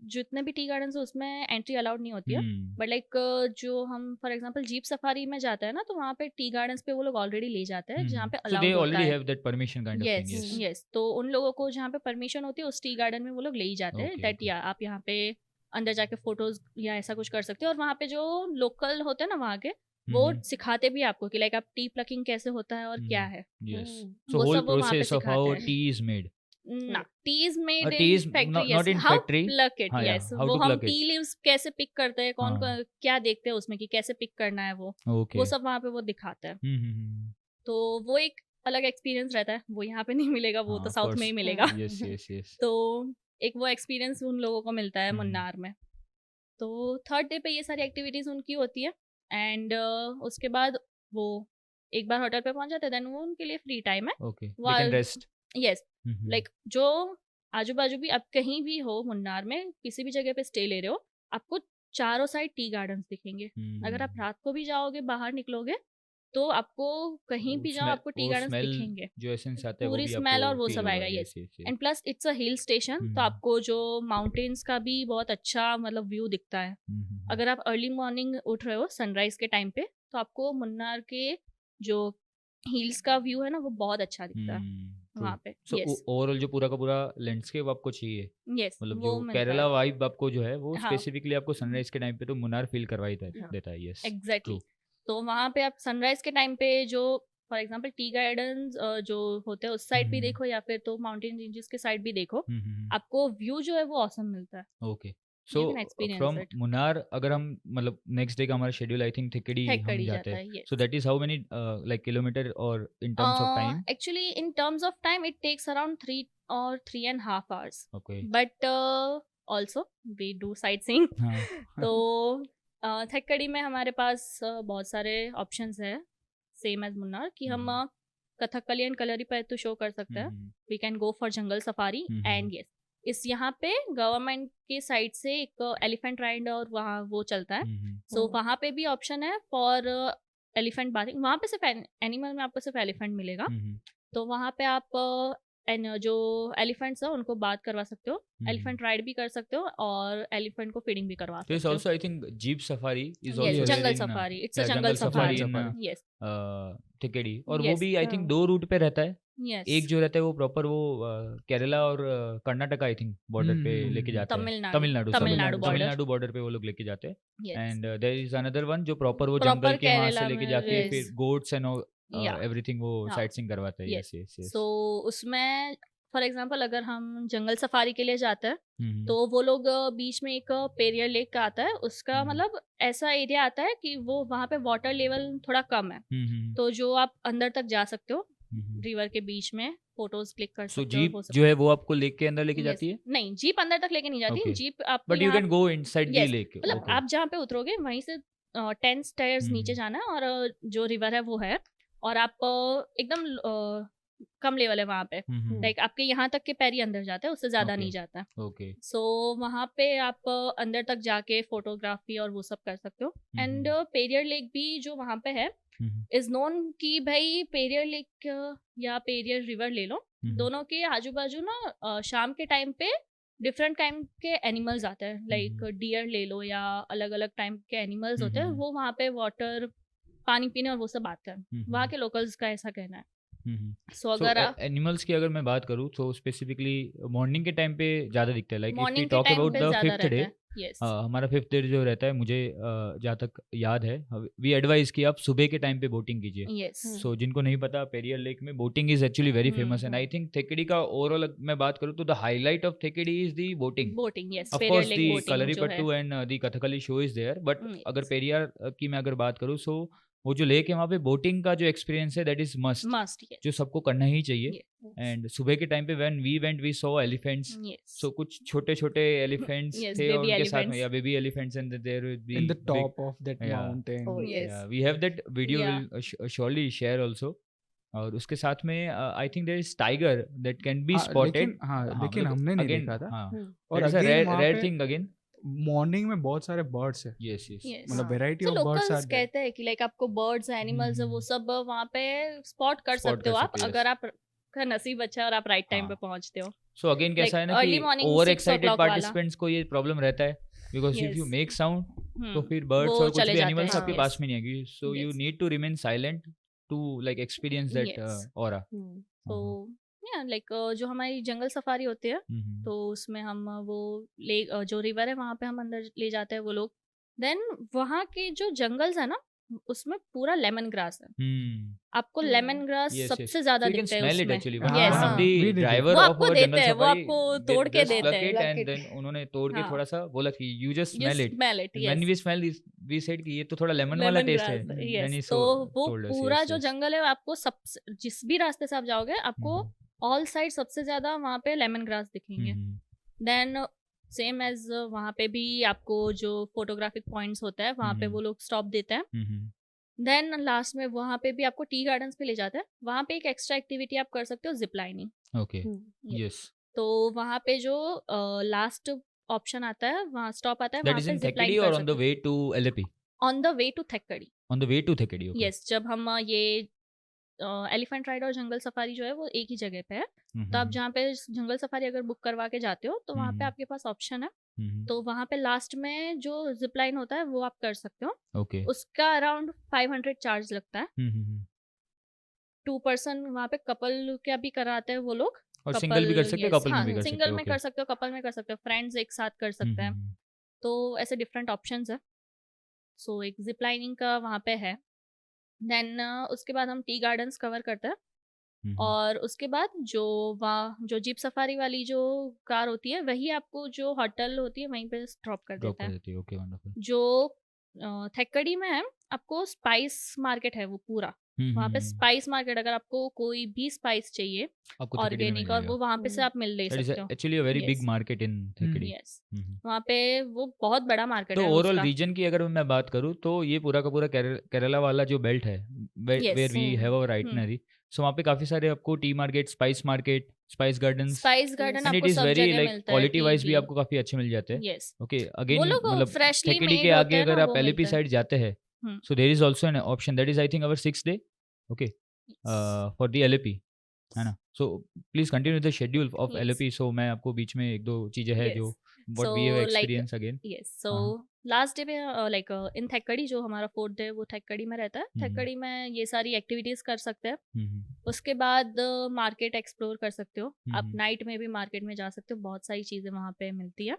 जितने भी टी गार्डन है उसमें एंट्री अलाउड नहीं होती है। बट लाइक जो हम फॉर एग्जांपल जीप सफारी में जाते हैं ना, तो वहाँ पे टी गार्डन्स पे वो लोग ऑलरेडी ले जाते हैं जहाँ पे So they अलाउड होता already है। have that permission kind of thing, yes yes. Yes, तो उन लोगों को जहाँ पे परमिशन होती है उस टी गार्डन में वो लोग ले ही जाते हैं, Okay, दैट okay. या आप यहाँ पे अंदर जाके फोटोज या ऐसा कुछ कर सकते हो। और वहाँ पे जो लोकल होते हैं ना वहाँ के, वो सिखाते भी आपको कि लाइक आप टी प्लकिंग कैसे होता है और क्या है। Yes. हम्म। So वो whole सब वो वहाँ पे process of how सिखाते हैं। tea is made. ना, T is made tea is in factory, not yes, in how factory. Plug it, हाँ, yeah, यस, how वो to हम pluck it. टी लीव्स कैसे पिक करते हैं, कौन हाँ. क्या देखते हैं उसमें कि कैसे पिक करना है, वो Okay. सब वहाँ पे वो दिखाते हैं। हम्म। तो वो एक अलग एक्सपीरियंस रहता है, वो यहाँ पे नहीं मिलेगा, वो हाँ, तो of साउथ course. में ही मिलेगा। Yes yes yes. तो एक वो एक्सपीरियंस उन लोगों को मिलता है हम्म। मुन्नार में। तो थर्ड डे पे ये सारी एक्टिविटीज उनकी होती है। एंड उसके बाद वो एक बार होटल पे पहुंच जाते हैं, देन वो उनके लिए फ्री टाइम है। Okay. They While- can rest. Yes, like जो आजू बाजू भी आप कहीं भी हो मुन्नार में, किसी भी जगह पे स्टे ले रहे हो, आपको चारों साइड टी गार्डन्स दिखेंगे। अगर आप रात को भी जाओगे, बाहर निकलोगे, तो आपको कहीं भी जाओ आपको टी गार्डन्स दिखेंगे। जो एसेंस आता है वो पूरी भी smell आपको और वो feel सब होगा, आएगा, yes, yes, yes. And plus it's a hill station, तो आपको जो माउंटेन्स का भी बहुत अच्छा मतलब व्यू दिखता है। अगर आप अर्ली मॉर्निंग उठ रहे हो सनराइज के टाइम पे, तो आपको मुन्नार के जो हिल्स का व्यू है ना, वो बहुत अच्छा दिखता है वहाँ पे। सो यस ओवरऑल जो पूरा का पूरा लैंडस्केप आपको चाहिए, यस, मतलब वो जो मिलता केरला है वाइब आपको जो है वो हाँ। स्पेसिफिकली आपको सनराइज के टाइम पे तो मुन्नार फील करवाई हाँ। देता है, यस। एग्जैक्टली। True. तो वहाँ पे आप सनराइज के टाइम पे जो फॉर एग्जांपल टी गार्डन्स जो होते हैं उस साइड भी देखो, या फिर तो माउंटेन रेंजेस के साइड भी देखो, आपको व्यू जो है वो ऑसम मिलता है। Okay, so can experience from it. Munnar अगर हम मतलब नेक्स्ट डे का हमारा शेड्यूल आई थिंक थिकड़ी हम थेक्कड़ी जाते जाता हैं, है, yes. So that is how many like kilometre और in terms of time? Actually, in terms of time, it takes around 3 or 3.5 hours. Okay, But also we do sightseeing. हाँ तो थेक्कड़ी में हमारे पास बहुत सारे ऑप्शंस है, सेम एज मुन्नार, कि हम Kathakali and Kalaripayattu show कर सकते हैं। We can go for jungle safari. And yes, इस यहाँ पे गवर्नमेंट के साइड से एक एलिफेंट राइड और वहाँ वो चलता है, सो वहाँ पे भी ऑप्शन है फॉर एलिफेंट बाथिंग। वहाँ पे सिर्फ एनिमल में आपको सिर्फ एलिफेंट मिलेगा, तो वहाँ पे आप जो एलिफेंट्स है उनको बात करवा सकते हो, एलिफेंट राइड भी कर सकते हो और एलिफेंट को फीडिंग भी करवा There is सकते हो। also I think jeep safari is Yes, also jungle there in, safari. It's a yeah, jungle safari. in Yes. थिकेडी, और वो Yes. भी आई थिंक हाँ। 2 रूट पे रहता है, यस एक जो रहता है वो प्रॉपर वो केरला और कर्नाटका आई थिंक बॉर्डर पे लेके जाता है, तमिलनाडु तमिलनाडु तमिलनाडु border. तमिलनाडु बॉर्डर पे वो लोग लेके जाते हैं। Yes and there is another one जो प्रॉपर वो Proper जंगल के वहां से केरला लेके में, जाके yes. फिर गोट्स एंड Yeah. एवरीथिंग वो हाँ. साइट सीइंग करवाते हैं। Yes. Yes yes yes. So उसमें फॉर एग्जांपल अगर हम जंगल सफारी के लिए जाते हैं तो वो लोग बीच में एक पेरियर लेक का आता है, उसका हम्म। मतलब ऐसा एरिया आता है कि वो वहाँ पे वाटर लेवल थोड़ा कम है, तो जो आप अंदर तक जा सकते हो रिवर के बीच में, फोटोज क्लिक कर सो सकते हो, जीप वो सब। जो है वो आपको लेक के अंदर लेके Yes. जाती है? नहीं, जीप अंदर तक लेके नहीं जाती। Okay. जीप आपको बट यू यहाँ can go inside the Yes. Lake. मतलब आप जहाँ पे उतरोगे वहीं से 10 स्टेयर्स नीचे हम्म। जाना है, और जो रिवर है वो है, और आप एकदम कम लेवल है वहाँ पे, लाइक आपके यहाँ तक के पैर ही अंदर जाता है, उससे ज्यादा Okay. नहीं जाता है। ओके। सो वहाँ पे आप अंदर तक जाके फोटोग्राफी और वो सब कर सकते हो। एंड पेरियर लेक भी जो वहाँ पे है इज नोन कि भाई पेरियर लेक या पेरियर रिवर ले लो, दोनों के आजू बाजू ना शाम के टाइम पे डिफरेंट टाइम के एनिमल्स आते हैं, लाइक डियर ले लो या अलग अलग टाइम के एनिमल्स होते हैं, वो वहाँ पे वाटर पानी पीने और वो सब आते हैं, वहाँ के लोकल्स का ऐसा कहना है। सो अगर एनिमल्स की अगर मैं बात करूँ तो स्पेसिफिकली मॉर्निंग के टाइम पे ज्यादा दिखता है। लाइक इफ वी मॉर्निंग के टॉक टाइम अबाउट पे द ज्यादा फिफ्थ डे, रहता है। यस हमारा फिफ्थ डे जो रहता है, मुझे जहाँ तक याद है, वी एडवाइज कि आप सुबह के टाइम पे बोटिंग कीजिए। यस सो जिनको नहीं पता, पेरियर लेक में boating is actually very famous, and I think Thekkady का ओवरऑल मैं बात करूँ तो the highlight of Thekkady is the boating. Boating, yes of Periyar course lake the boating जो है। Kalaripattu and the Kathakali show is there, but Yes. अगर पेरियार की मैं अगर बात करूँ, सो वो जो लेक है वहाँ पे बोटिंग का जो एक्सपीरियंस है दैट इज मस्ट, मस्ट, जो सबको करना ही चाहिए। एंड सुबह के टाइम पे when we went we saw elephants, so कुछ छोटे छोटे एलिफेंट्स Yes, थे और baby उनके साथ में elephants. या baby elephants, and there will be in the top of that Yeah. mountain. Oh, yes. We have that video, Yeah. Will surely share also. और उसके साथ में I think there is tiger that can be spotted. लेकिन हमने नहीं देखा था। और और again रेयर वहाँ रेयर पे थिंग अगेन। मॉर्निंग में बहुत सारे बर्ड्स है, यस यस। Yes. मतलब वेराइटी तो ऑफ बर्ड्स लोकल्स आर कहते हैं कि लाइक आपको बर्ड्स एनिमल्स वो सब वहाँ पे स्पॉट कर Spot सकते हो कर आप, सकते हो, अगर आप का नसीब अच्छा है और आप राइट टाइम हाँ। पे पहुँचते हो। सो अगेन कैसा है ना early कि morning ओवर 6 एक्साइटेड o'clock वाला। पार्टिसिपेंट्स को ये प्रॉब्लम रहता है, because if you Yes. Make sound तो हम्म, फिर बर्ड्स वो और कुछ चले भी जाते एनिमल्स हैं, आपके yes. पास में नहीं आएगी। So you Yes. Need to remain silent to like experience that Yes. Aura. तो या लाइक जो हमारी जंगल सफारी होती है तो उसमें हम वो ले जो रिवर है वहाँ पे हम अंदर ले जाते हैं वो लोग। देन वहाँ के जो जंगल्स है ना उसमें पूरा लेमन ग्रास है, आपको लेमन ग्रास सबसे ज्यादा you can दिखता है smell it उसमें। actually. हाँ, One Yes. of the we did it. driver वो of आपको our देते jungle हैं, वो safari, आपको they तोड़ के just देते pluck हैं। it Pluck and it. then उन्होंने तोड़ के हाँ. थोड़ा सा बोला कि you just You smell it. smell it, When yes. we smell this, we said कि ये तो थोड़ा लेमन वाला लेमन टेस्ट ग्रास, है। यस। Then he तो वो told us, पूरा yes, जो yes. जंगल है आपको सब जिस भी रास्ते से आप जाओगे आपको ऑल साइड सबसे ज्यादा वहाँ पे लेमन ग्रास दिखेंगे। देन सेम एज वहाँ पे भी आपको जो फोटोग्राफिक पॉइंट्स होता है वहाँ पे वो लोग स्टॉप देते हैं। देन लास्ट में वहाँ पे भी आपको टी गार्डन्स पे ले जाते हैं, वहाँ पे एक एक्स्ट्रा एक्टिविटी आप कर सकते हो, जिप लाइनिंग। Okay. Yes. तो वहाँ पे जो लास्ट ऑप्शन आता है, वहाँ स्टॉप आता है, That वहाँ is पे in जिप Thekedi लाइन or कर on the सकते way to LAP? On the way to Thekkady. On the way to Thekedi. Okay. यस, जब हम ये एलिफेंट राइड और जंगल सफारी जो है वो एक ही जगह पे है, तो आप जहाँ पे जंगल सफारी अगर बुक करवा के जाते हो तो वहाँ पे आपके पास ऑप्शन है, तो वहाँ पे लास्ट में जो जिप लाइन होता है वो आप कर सकते हो। Okay. उसका अराउंड 500 चार्ज लगता है। 2 पर्सन वहाँ पे कपल क्या भी कराते हैं वो लोग। और सिंगल भी कर सकते हैं, कपल में भी कर सकते हैं। सिंगल में कर सकते हो, कपल में कर सकते हो, फ्रेंड्स एक साथ कर सकते हैं, तो ऐसे डिफरेंट ऑप्शंस है। सो एक जिप लाइनिंग का वहाँ पे है। देन उसके बाद हम टी गार्डन्स कवर करते हैं, और उसके बाद जो वहाँ जो जीप सफारी वाली जो कार होती है वही आपको जो होटल होती है वहीं पे ड्रॉप कर देता है। Okay, wonderful. जो थेक्कड़ी में है आपको स्पाइस मार्केट है वो पूरा, वहाँ पे स्पाइस मार्केट, अगर आपको कोई भी स्पाइस चाहिए आपको Thekedi में मिल ऑर्गेनिक और वो जाएगा। वहाँ पे से आप मिल ले That is सकते हो। actually a very big Yes. market in Thekedi. Yes, वहाँ पे वो बहुत बड़ा मार्केट तो है ओवरऑल उसका। रीजन की अगर मैं बात करूँ तो ये पूरा का पूरा केरला वाला जो बेल्ट है, Yes. Where we have our itinerary, so वहाँ पे काफी सारे आपको tea market, spice gardens, spice garden and it आपको इज सब वेरी जगह लाइक मिलता है। क्वालिटी वाइज भी टी आपको काफी अच्छे मिल जाते हैं। यस, ओके, वो अगेन लोग मतलब फ्रेशली थेकेडी के मेड आगे होते हैं अगर ना, आप वो एलएपी मिलता है। साइड जाते हैं so there is also an option that is I think our 6th day, okay, for the Alleppey, है ना। So please continue the schedule of Yes. Alleppey. So मैं आपको बीच में एक दो चीजें हैं Yes. जो what we have So, like, experience again. Yes, so last day पे लाइक इन थेक्कड़ी जो हमारा 4th डे वो थेक्कड़ी में रहता है। थेक्कड़ी में ये सारी एक्टिविटीज कर सकते हैं। उसके बाद मार्केट एक्सप्लोर कर सकते हो। आप नाइट में भी मार्केट में जा सकते हो, बहुत सारी चीजें वहाँ पे मिलती है।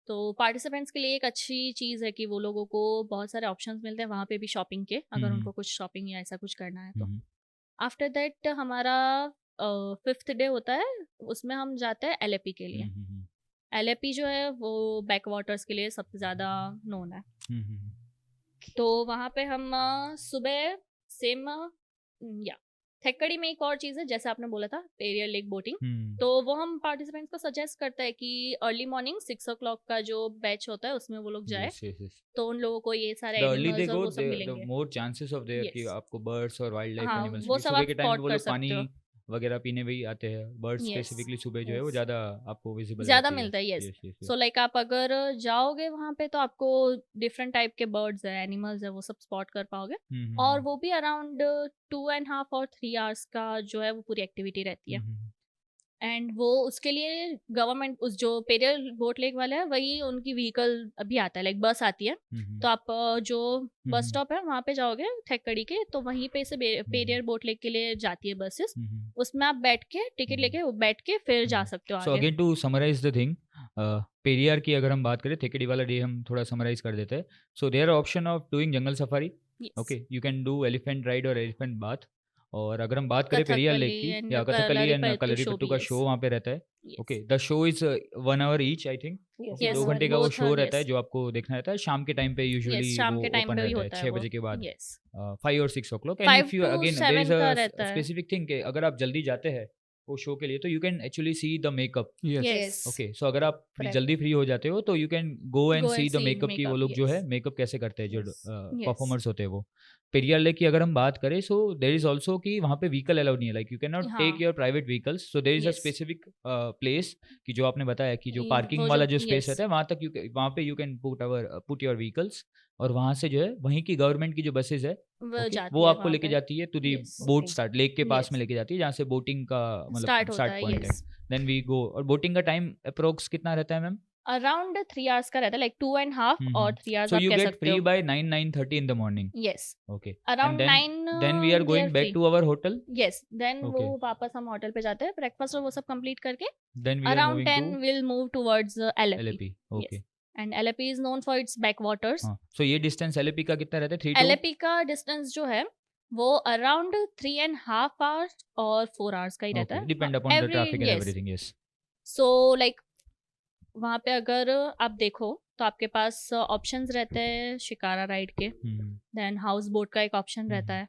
तो पार्टिसिपेंट्स के लिए एक अच्छी चीज़ है कि वो लोगों को बहुत सारे ऑप्शंस मिलते हैं वहाँ पे भी शॉपिंग के, अगर उनको कुछ शॉपिंग या ऐसा कुछ करना है तो। आफ्टर दैट हमारा 5th डे होता है, उसमें हम जाते हैं LAP के लिए। LAP जो है वो बैक वाटर्स के लिए सबसे ज़्यादा नोन है। तो वहाँ पे हम सुबह सेम या थेक्कड़ी में एक और चीज़ है, जैसे आपने बोला था पेरियर लेक बोटिंग, तो वो हम पार्टिसिपेंट्स को सजेस्ट करते हैं कि अर्ली मॉर्निंग 6 o'clock का जो बैच होता है उसमें वो लोग जाए। तो उन लोगों को ये सारे एनिमल्स और वो सब मिलेंगे। मोर चांसेस ऑफ देयर कि आपको बर्ड्स और वाइल्ड लाइफ हाँ, एनिमल्स वो सब सुबह आप के टाइम स्पॉट वो कर लोग सकते पानी हो। वगैरह पीने भी आते हैं। बर्ड्स Yes, स्पेसिफिकली सुबह जो है वो yes. ज्यादा आपको विजिबल ज़्यादा मिलता है, यस। सो लाइक आप अगर जाओगे वहाँ पे तो आपको डिफरेंट टाइप के बर्ड्स है, एनिमल्स है, वो सब स्पॉट कर पाओगे। और वो भी अराउंड 2.5 और 3 hours का जो है वो पूरी एक्टिविटी रहती है। एंड वो उसके लिए गवर्नमेंट उस जो पेरियर बोट लेक वाला है वही उनकी व्हीकल अभी आता है, लाइक बस आती है। तो आप जो बस स्टॉप है वहाँ पे जाओगे थेक्कड़ी के, तो वहीं पे से पेरियर बोट लेक के लिए जाती है बसेस। उसमें आप बैठ के टिकट लेके बैठ के फिर जा सकते हो सो आगे। Again to summarize the thing, Periyar की अगर हम बात करें, थेक्कड़ी वाला डे हम थोड़ा समराइज कर देते हैं। So there option of doing jungle safari, Yes. Okay, you can do elephant ride और एलिफेंट बाथ। और अगर हम बात करें पेरियार लेक कथकली की and या कथकली एंड कलरीपयट्टू कलरीपयट्टू show का भी, शो yes. वहाँ पे रहता है। Yes. Okay, the show is 1 hour each I think. Yes. 2 घंटे का वो both शो are, रहता है yes. जो आपको देखना रहता है शाम के टाइम पे। यूजुअली Yes, शाम वो के टाइम ओपन पे ही रहता है होता है 6 वो। बजे के बाद, Yes. 5 और 6 o'clock। And 5 if you to again there 7 is का अ रहता है। स्पेसिफिक थिंग कि अगर आप जल्दी जाते हैं वो शो के लिए तो you can actually see the makeup. Yes Yes. Okay, so अगर आप Correct. जल्दी फ्री हो जाते हो तो you can go and Go see and the see makeup की वो makeup, लोग जो है yes. मेकअप कैसे करते हैं जो Yes. परफॉर्मर्स होते हैं वो। पेरियार लेक की अगर हम बात करें, सो देयर इज ऑल्सो कि वहाँ पे व्हीकल अलाउड नहीं है, लाइक यू कैन नॉट हाँ। Take your private vehicles. So there is a Yes. Specific place कि जो आपने बताया कि जो वो पार्किंग वाला जो स्पेस yes. रहता है वहाँ तक वहाँ पे you can put your vehicles. और वहाँ से जो है वहीं की गवर्नमेंट की जो बसेज है वो okay, जाती वो है आपको वहाँ लेके पे। जाती है to the Yes. Boat Okay. Start, lake के पास Yes. में लेके जाती है जहाँ से बोटिंग का मतलब स्टार्ट होता स्टार्ट है, पॉइंट है। yes. Then we go. और बोटिंग का टाइम अप्रोक्स कितना रहता है मैम? अराउंड 3 hours का रहता है, लाइक 2.5 और 3 hours So आप you कह get सकते free हो। by 9:30 in the morning. Yes. Okay. Around And 9 then we are they going are back free. to our hotel. Yes. Then वो Okay. वापस हम होटल पे जाते हैं, ब्रेकफास्ट और वो सब कंप्लीट करके Then we are around moving 10 to we'll move towards LAP. LAP. Okay. And LAP is known for its backwaters. हाँ. So ये distance LAP का कितना रहता है? 3 to LAP का डिस्टेंस जो है वो अराउंड 3.5 hours और 4 hours का ही रहता Okay. है। Depend upon the Every- traffic and yes. everything. Yes. So like वहाँ पे अगर आप देखो तो आपके पास ऑप्शंस रहते हैं शिकारा राइड के, देन हाउस बोट का एक ऑप्शन रहता है,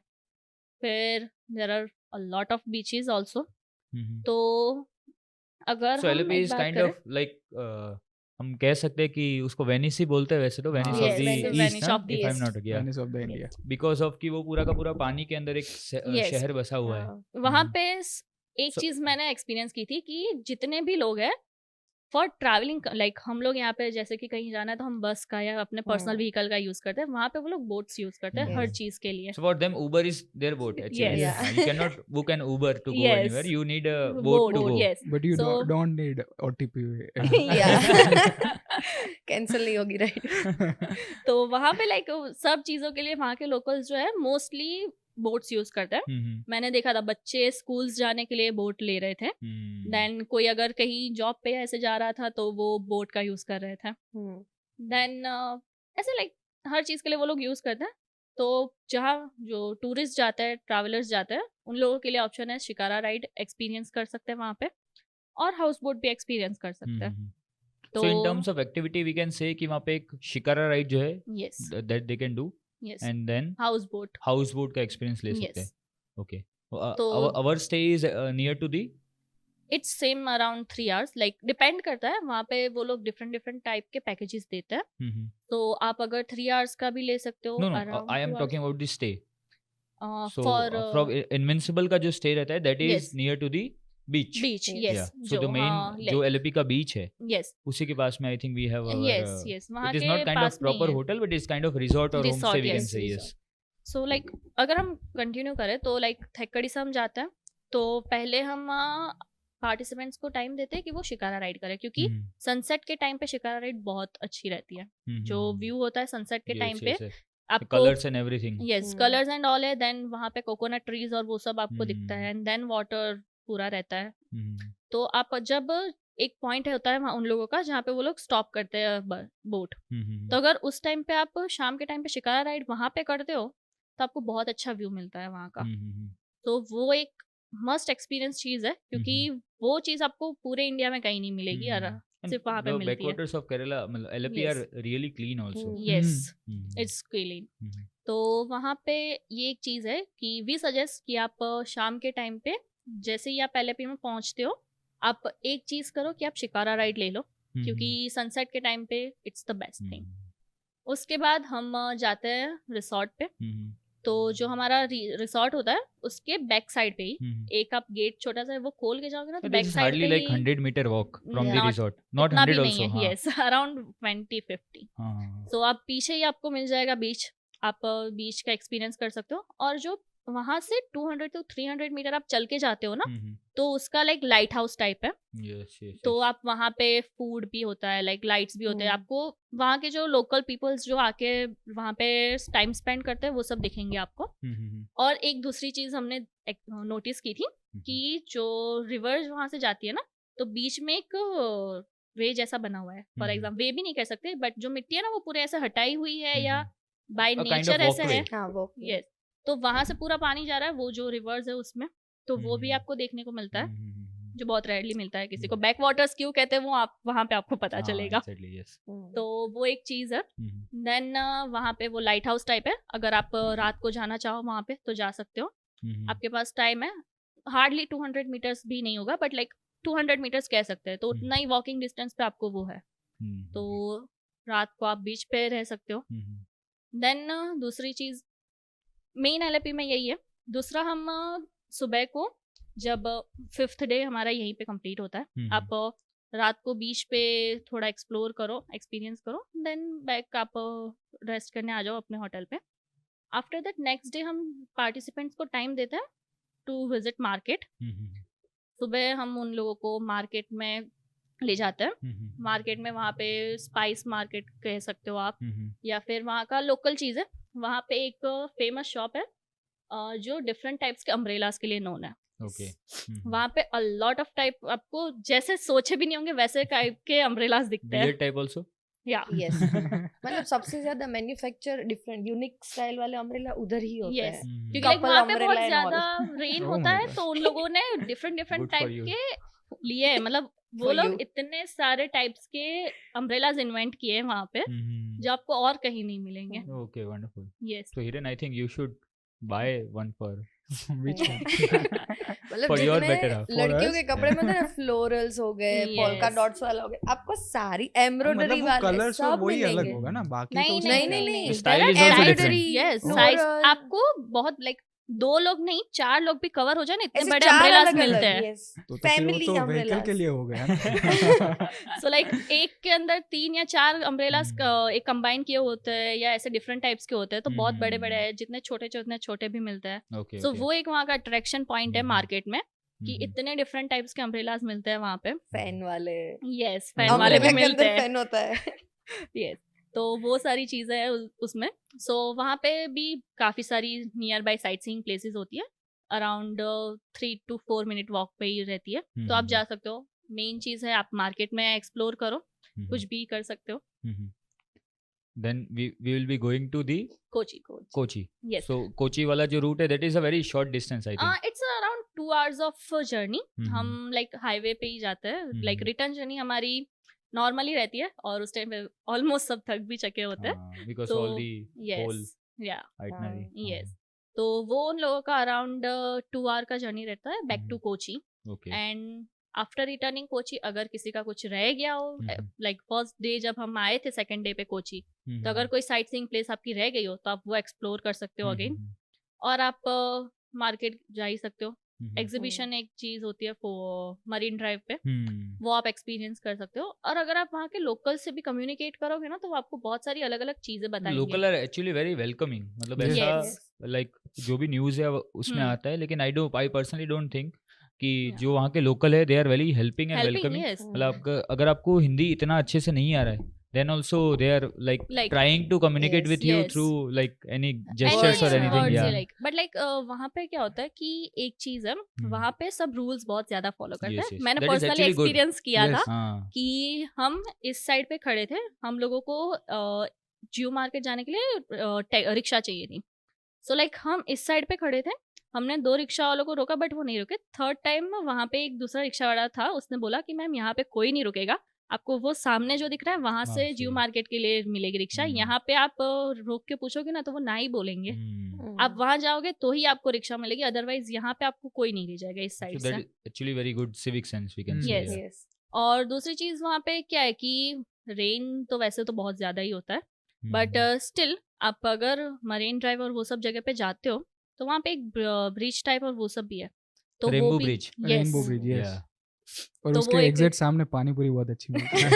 फिर there are a lot of beaches also. तो अगर So हम LAP एक is बात kind करें, of like हम कह सकते हैं कि उसको वेनिस ही बोलते हैं वैसे तो, वेनिस हाँ. Of the Yes, east Venice ना, of the if I'm East. not yeah. Venice of the India. Because of कि वो पूरा का पूरा पानी के अंदर एक Yes. शहर बसा हुआ है। हाँ. वहाँ हम्म. पे एक So- चीज मैंने एक्सपीरियंस की थी कि जितने भी लोग हैं फॉर ट्रैवलिंग, लाइक हम लोग यहाँ पे जैसे कि कहीं जाना है तो हम बस का या अपने पर्सनल व्हीकल का यूज करते हैं, वहाँ पे वो लोग बोट्स यूज करते हैं हर Yes. चीज के लिए। So for them, Uber is their boat actually. Yes. Yeah. You cannot book an Uber to go Yes. anywhere. You need a boat to go. yes. But you So- don't need OTP। Cancel नहीं होगी right. तो वहाँ पे like सब चीजों के लिए वहाँ के लोकल्स जो है मोस्टली बोट्स यूज करते हैं। मैंने देखा था बच्चे स्कूल्स जाने के लिए बोट ले रहे थे, देन कोई अगर कहीं जॉब पे ऐसे जा रहा था तो वो बोट का यूज कर रहे थे, देन ऐसे लाइक हर चीज के लिए वो लोग यूज करते हैं। तो जहाँ जो टूरिस्ट जाते हैं, ट्रैवलर्स जाते हैं, उन लोगों के लिए ऑप्शन है शिकारा राइड एक्सपीरियंस कर सकते हैं वहाँ पे, और हाउस बोट भी एक्सपीरियंस कर सकते हैं। So in terms of activity, we can say कि वहाँ पे एक शिकारा राइड जो है yes that they can do, yes and then house boat house boat का एक्सपीरियंस ले सकते हैं। Yes Okay. तो- Our stay is near to the it's same around 3 hours, like depend करता है, वहाँ पे वो लोग डिफरेंट डिफरेंट टाइप के पैकेजेस देते हैं। तो आप अगर 3 hours का भी ले सकते हो। no around I am 2 talking about the stay. hours. So For from Invincible का जो stay रहता है that is Yes. near to the beach. beach, Yes. yes. Yeah. So the main जो LAP का beach है yes, उसी के पास में I think we have our yes, yes. वहाँ it is के not kind पास of में ही proper है। hotel but it's kind of resort or Resort, homestay we can yes, say resort. yes. So like अगर हम continue करें तो like Thekkady से हम जाते हैं तो पहले हम पार्टिसिपेंट्स को टाइम देते हैं कि वो शिकारा राइड करें, क्योंकि सनसेट के टाइम पे शिकारा राइड बहुत अच्छी रहती है। जो व्यू होता है सनसेट के टाइम पे आपको colours and everything, yes colours and all है, देन वहाँ पे कोकोनट ट्रीज और वो सब आपको दिखता है, हम्म। एंड देन वाटर पूरा रहता है। तो आप जब एक पॉइंट होता है वहाँ उन लोगों का जहाँ पे वो लोग स्टॉप करते हैं बोट, तो अगर उस टाइम पे आप शाम के टाइम पे शिकारा राइड वहाँ पे करते हो तो आपको बहुत अच्छा व्यू मिलता है वहाँ का। तो वो एक मस्ट एक्सपीरियंस चीज है, क्योंकि वो चीज आपको पूरे इंडिया में कहीं नहीं मिलेगी, और सिर्फ वहाँ पे मिलती है। बैकवाटर्स ऑफ केरला मतलब LAP Yes. Are really clean also. Yes, it's clean. तो वहाँ पे ये एक चीज़ है कि वी सजेस्ट कि आप शाम के टाइम पे जैसे ही आप LAP में पहुँचते हो, आप एक चीज़ करो कि आप शिकारा राइड ले लो, क्योंकि सनसेट के टाइम पे इट्स द बेस्ट थिंग। उसके बाद हम जाते हैं रिसॉर्ट पे। तो जो हमारा रिसॉर्ट होता है उसके बैक साइड पे ही एक आप गेट छोटा सा है, वो खोल के जाओगे ना तो बैक साइड हार्डली पे like he 100 meter walk from the Not- resort, not इतना भी 100 नहीं also। है, यस अराउंड 20-50। हाँ सो आप पीछे ही आपको मिल जाएगा बीच, आप बीच का एक्सपीरियंस कर सकते हो। और जो वहां से 200 to 300 मीटर आप चल के जाते हो ना, तो उसका लाइक लाइट हाउस टाइप है। Yes yes. तो आप वहाँ पे फूड भी होता है, लाइक लाइट्स भी होते हैं, हम्म। आपको वहाँ के जो लोकल पीपल्स जो आके वहाँ पे टाइम स्पेंड करते हैं वो सब दिखेंगे आपको। और एक दूसरी चीज हमने नोटिस की थी कि जो रिवर वहाँ से जाती है ना, तो बीच में एक वे जैसा बना हुआ है। फॉर एग्जाम्पल वे भी नहीं कह सकते, बट जो मिट्टी है ना वो पूरे ऐसे हटाई हुई है या by A kind of nature ऐसे है। walkway। हाँ वो यस, तो वहां से पूरा पानी जा रहा है, वो जो रिवर्स है उसमें, तो वो भी आपको देखने को मिलता है, जो बहुत रेयरली मिलता है किसी को। बैक वाटर्स क्यों कहते हैं वो आप वहां पे आपको पता चलेगा। Exactly, yes। तो वो एक चीज है। देन वहाँ पे वो लाइट हाउस टाइप है, अगर आप रात को जाना चाहो वहाँ पे तो जा सकते हो, आपके पास टाइम है। हार्डली 200 मीटर्स भी नहीं होगा, बट लाइक 200 मीटर्स कह सकते हैं, तो उतना ही वॉकिंग डिस्टेंस पे आपको वो है। तो रात को आप बीच पे रह सकते हो। देन दूसरी चीज मेन LAP में यही है। दूसरा हम सुबह को जब 5th डे हमारा यहीं पे कंप्लीट होता है, आप रात को बीच पे थोड़ा एक्सप्लोर करो, एक्सपीरियंस करो, देन बैक आप रेस्ट करने आ जाओ अपने होटल पे। आफ्टर दैट नेक्स्ट डे हम पार्टिसिपेंट्स को टाइम देते हैं टू विजिट मार्केट। सुबह हम उन लोगों को मार्केट में ले जाते हैं। मार्केट में वहाँ पे स्पाइस मार्केट कह सकते हो आप, या फिर वहाँ का लोकल चीज़ है। वहाँ पे एक फेमस शॉप है जो डिफरेंट टाइप्स के अम्ब्रेलास के लिए नोन है। ओके। वहाँ पे अ लॉट ऑफ टाइप, आपको जैसे सोचे भी नहीं होंगे वैसे टाइप के अम्ब्रेलास दिखते हैं। Weird type also। या यस मतलब सबसे ज्यादा मैन्युफैक्चर डिफरेंट यूनिक स्टाइल वाले अम्ब्रेला उधर ही होते Yes. हैं। क्योंकि like Couple वहाँ पे umbrella बहुत and all. ज्यादा रेन Oh होता my है, God. तो उन लोगों ने different Good for type you। के लिए है। मतलब वो For लोग you. इतने सारे टाइप्स के अम्ब्रेलाज इन्वेंट किए हैं वहाँ पे, जो आपको और कहीं नहीं मिलेंगे। Okay, wonderful। Yes So Hiren, I think you should buy one for Which one? मतलब For your जितने better half। लड़कियों For के us? कपड़े में होते हैं ना, फ्लोरल्स हो गए, पोल्का Yes. डॉट्स वाला हो गया, आपको सारी एम्ब्रॉयडरी मतलब वो वाले कलर्स सब वही अलग मिलेंगे। होगा ना, बाकी नहीं, तो उसमें नहीं क्या नहीं है? नहीं, The style is also embroidery, yes floral, size आपको बहुत लाइक 2 लोग नहीं 4 लोग भी कवर हो जाए ना, इतने ऐसे बड़े चार अम्ब्रेलास अलग मिलते अलग, हैं। यस, तो फिर वो फैमिली तो व्हीकल के अम्ब्रेलास। लिए हो गया ना। सो लाइक एक के अंदर 3 या 4 अम्ब्रेलास एक कंबाइन किए होते हैं, या ऐसे डिफरेंट टाइप्स के होते हैं, तो बहुत बड़े बड़े हैं, जितने छोटे उतने छोटे भी मिलते हैं। Okay, सो okay। वो एक वहाँ का अट्रैक्शन पॉइंट है हम्म। मार्केट में, कि इतने डिफरेंट टाइप्स के अम्ब्रेलास मिलते हैं वहाँ पे। फैन वाले, यस, फैन वाले भी अम्ब्रेला के मिलते अंदर हैं। फैन होता है। यस, तो वो सारी चीज़ें हैं उसमें। सो वहाँ पे भी काफ़ी सारी near by sight seeing places होती है, अराउंड 3 to 4 मिनट वॉक पे ही रहती है, तो आप जा सकते हो। मेन चीज़ है आप मार्केट में एक्सप्लोर करो, कुछ भी कर सकते हो। Then we will be going to the Kochi, Kochi। Yes, So Kochi वाला जो रूट है that is a very short distance I think। It's around 2 hours of journey. हम लाइक हाईवे पे ही जाते हैं, लाइक रिटर्न जर्नी हमारी नॉर्मली रहती है, और उस टाइम पे ऑलमोस्ट सब थक भी चके होते हैं। Because So, all the whole yes, या itinerary। यस, तो वो उन लोगों का अराउंड 2 hour का जर्नी रहता है back to Kochi. Okay। And after returning Kochi, अगर किसी का कुछ रह गया हो, लाइक फर्स्ट डे जब हम आए थे, सेकंड डे पे कोची, तो अगर कोई साइट सीइंग प्लेस आपकी रह गई हो तो आप वो एक्सप्लोर कर सकते हो अगेन, और आप मार्केट जा ही सकते हो। एग्जीबिशन एक चीज होती है मरीन ड्राइव पे, वो आप एक्सपीरियंस कर सकते हो। और अगर आप वहाँ के लोकल से भी कम्युनिकेट करोगे ना, तो वो आपको बहुत सारी अलग अलग चीजें बताएंगे। Local are actually very welcoming. मतलब Yes. ऐसा Yes. लाइक जो भी न्यूज़ है उसमें आता है, लेकिन आई पर्सनली डोंट थिंक कि Yeah. जो वहाँ के लोकल है they are very helping and Helping, welcoming. yes. मतलब अगर आपको हिंदी इतना अच्छे से नहीं आ रहा है then also they are like Like, trying to communicate yes, with you yes. through like any gestures or Words, anything. words Yeah. like, but like वहाँ पे क्या होता है कि एक चीज है, वहाँ पे सब रूल्स बहुत ज्यादा फॉलो करते Yes, हैं. yes. मैंने That is personally actually good. Experience किया Yes. था हाँ. कि हम इस साइड पे खड़े थे, हम लोगों को जियो मार्केट जाने के लिए रिक्शा चाहिए थी. सो लाइक हम इस साइड पे खड़े थे, हमने 2 रिक्शा वालों को रोका बट वो नहीं रुके. थर्ड टाइम वहाँ पे एक दूसरा रिक्शा वाला था, उसने बोला कि मैम यहाँ पे कोई नहीं रुकेगा, आपको वो सामने जो दिख रहा है वहां वहाँ से से। जियो मार्केट के लिए मिलेगी रिक्शा. यहाँ पे आप रोक के पूछोगे ना तो वो ना ही बोलेंगे. Hmm. आप वहां जाओगे तो ही आपको रिक्शा मिलेगी, अदरवाइज यहाँ पे आपको कोई नहीं ले जाएगा इस So साइड that से. is actually very good civic sense we can say. Yes. Yeah. yes. और दूसरी चीज वहाँ पे क्या है कि रेन तो वैसे तो बहुत ज्यादा ही होता है, बट स्टिल आप अगर मरीन ड्राइव और वो सब जगह पे जाते हो तो वहाँ पे एक ब्रिज टाइप और वो सब भी है, तो वो Rainbow भी Bridge. Rainbow bridge, yes. Yeah. और तो उसके वो एक- एग्जैक्ट सामने पानी पूरी बहुत अच्छी मिलती है.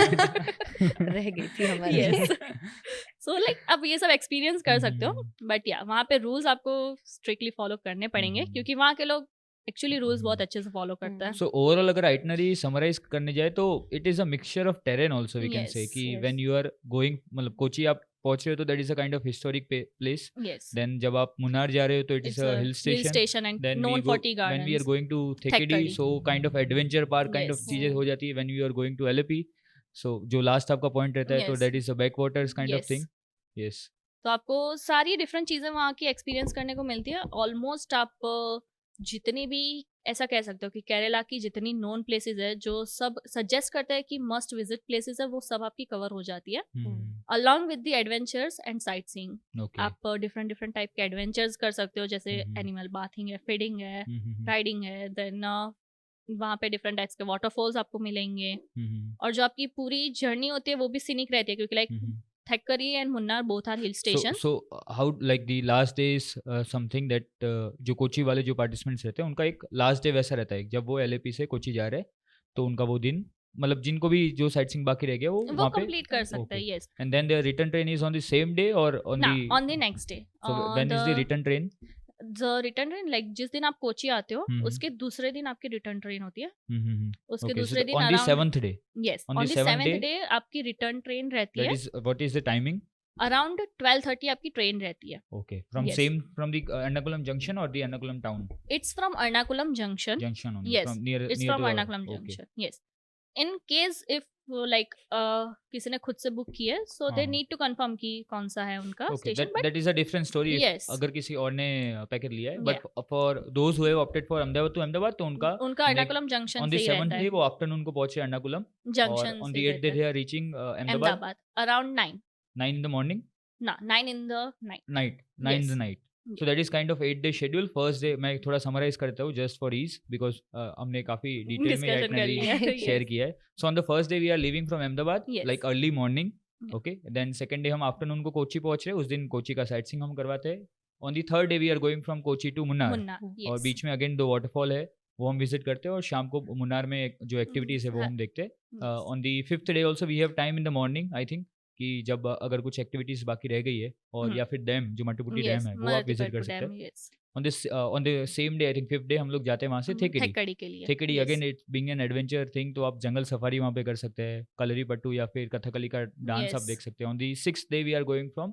रह गई थी हमारी. यस. सो लाइक अब ये सब एक्सपीरियंस कर सकते हो, बट या वहाँ पे रूल्स आपको स्ट्रिक्टली फॉलो करने पड़ेंगे हम्म. क्योंकि वहाँ के लोग एक्चुअली रूल्स बहुत अच्छे से फॉलो करते हैं. So overall अगर itinerary summarize करने जाए तो it is a mixture of terrain also we can say Yes, कि yes. when you are going मतलब कोची आप पहुंच रहे हो तो that is a kind of historic place. Yes. Then जब आप मुन्नार जा रहे हो तो it is It's a hill station. and Then known we go, for tea when we are gardens. going to Thekkady, Thekkady. so kind of adventure park kind of Yes. चीजें हो जाती है when we are going to LAP. So जो last आपका point रहता है तो Yes. that is a backwaters kind of Yes. thing. Yes. तो आपको सारी डिफरेंट चीजें वहाँ की एक्सपीरियंस करने को मिलती है. ऑलमोस्ट आप जितनी भी ऐसा कह सकते हो कि केरला की जितनी नोन प्लेसेस है जो सब सजेस्ट करते हैं कि मस्ट विजिट प्लेसेस है, वो सब आपकी कवर हो जाती है along with the adventures and sight seeing. Okay. आप डिफरेंट डिफरेंट टाइप के एडवेंचर्स कर सकते हो, जैसे हम्म. एनिमल बाथिंग है, फीडिंग है, हम्म. राइडिंग है. देन वहाँ पे डिफरेंट टाइप्स के वाटरफॉल्स आपको मिलेंगे. हम्म. और जो आपकी पूरी जर्नी होती है वो भी सीनिक रहती है क्योंकि like hmm. Thekkady and Munnar both are hill station. So how like the last day is something that जो कोची वाले जो पार्टिसिपेंट्स रहते हैं उनका एक लास्ट डे वैसा रहता है जब वो LAP से कोची जा रहे हैं तो उनका वो दिन मतलब जिनको भी जो साइट सीइंग बाकी रह गया वो वो वहाँ पे कंप्लीट कर सकते हैं. Okay. Yes. and then their return train is on the same day or on ना the on the next day. so when is the return train? The return train like जिस दिन आप कोची आते हो हम्म. उसके दूसरे दिन आपकी रिटर्न ट्रेन होती है. Mm-hmm. उसके Okay, so दूसरे दिन on the around 7th day yes on on the the seventh 7th day, day आपकी रिटर्न ट्रेन रहती that है. is what is the timing? Around 12:30 आपकी ट्रेन रहती है. Okay, from Yes. same from the Ernakulam junction or the Ernakulam town it's from Ernakulam junction. junction only Yes, from near it's near from to Ernakulam okay. Junction. Yes. In case if like किसी ने खुद से book किया है सो दे हाँ. Need to confirm कि कौन सा है उनका Okay, station. that, but that is a different story. If Yes. अगर किसी और ने पैकेट लिया है, but for those who have opted for Ahmedabad to Ahmedabad, तो उनका उनका अर्नाकुलम जंक्शन on से the ही 7th रहता day है. वो आफ्टरनून को पहुंचे अर्नाकुलम और जंक्शन on से the 8th day रहता they है. are reaching Ahmedabad Ahmedabad around 9 in the morning, 9 in the night. 9 in the Yes. night. So that is kind of 8-day schedule. First day मैं थोड़ा summarize करता हूँ just for ease because हमने काफी detail में Discussion कर itinerary लिया है. Share Yes. किया है. So on the first day we are leaving from Ahmedabad Yes. like early morning. Yeah. Okay. Then second day हम आफ्टरनून को कोची पहुंच रहे हैं. उस दिन कोची का साइट सीइंग हम करवाते हैं. On the third day we are going from Kochi to Munnar. Munna. और बीच में अगेन 2 वाटरफॉल है वो हम विजिट करते हैं और शाम को मुन्नार में जो एक्टिविटीज है वो हाँ. हम देखते हैं. On the 5th day also we have time in the morning I think कि जब अगर कुछ एक्टिविटीज बाकी रह गई है और या फिर डैम जो मट्टुपुटी डैम है वो आप विजिट कर सकते हैं. On the same day I think 5th day हम लोग जाते हैं वहाँ से थेकड़ी. थेक्कड़ी के लिए. थेकड़ी Yes. Again it being an adventure thing तो आप जंगल सफारी वहाँ पे कर सकते हैं. कलरी पट्टू या फिर कथकली का डांस आप Yes. देख सकते हैं. On the 6th day we are going from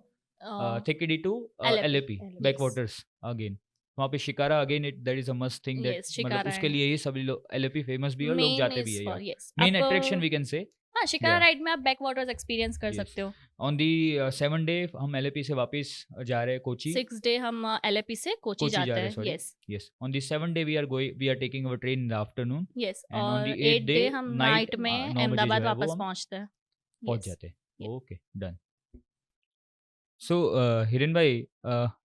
Thekkady to LAP. LAP backwaters again. वहाँ पे shikara again it that is a must thing that Yes, मतलब शिकारा उसके है. लिए ही सभी लोग LAP फेमस भी है और लोग जाते भी है. Yes. Main attraction we can say. हाँ, शिकारा Yeah. राइड में आप बैक वाटर्स एक्सपीरियंस कर Yes. सकते हो. ऑन दी 7th डे हम LAP से वापस जा रहे हैं कोची. 6th डे हम LAP से कोची कोची जा जाते रहे हैं, हैं. sorry. Yes. Yes. On the 7th day we are taking our train in the afternoon. Yes. And on और the 8th 8th day day, हम night, नाइट में 9 बजे अहमदाबाद जो है वो वापस हम पहुंचते हैं. पहुंच Yes. जाते हैं. Yeah. Okay, done. So Hiren भाई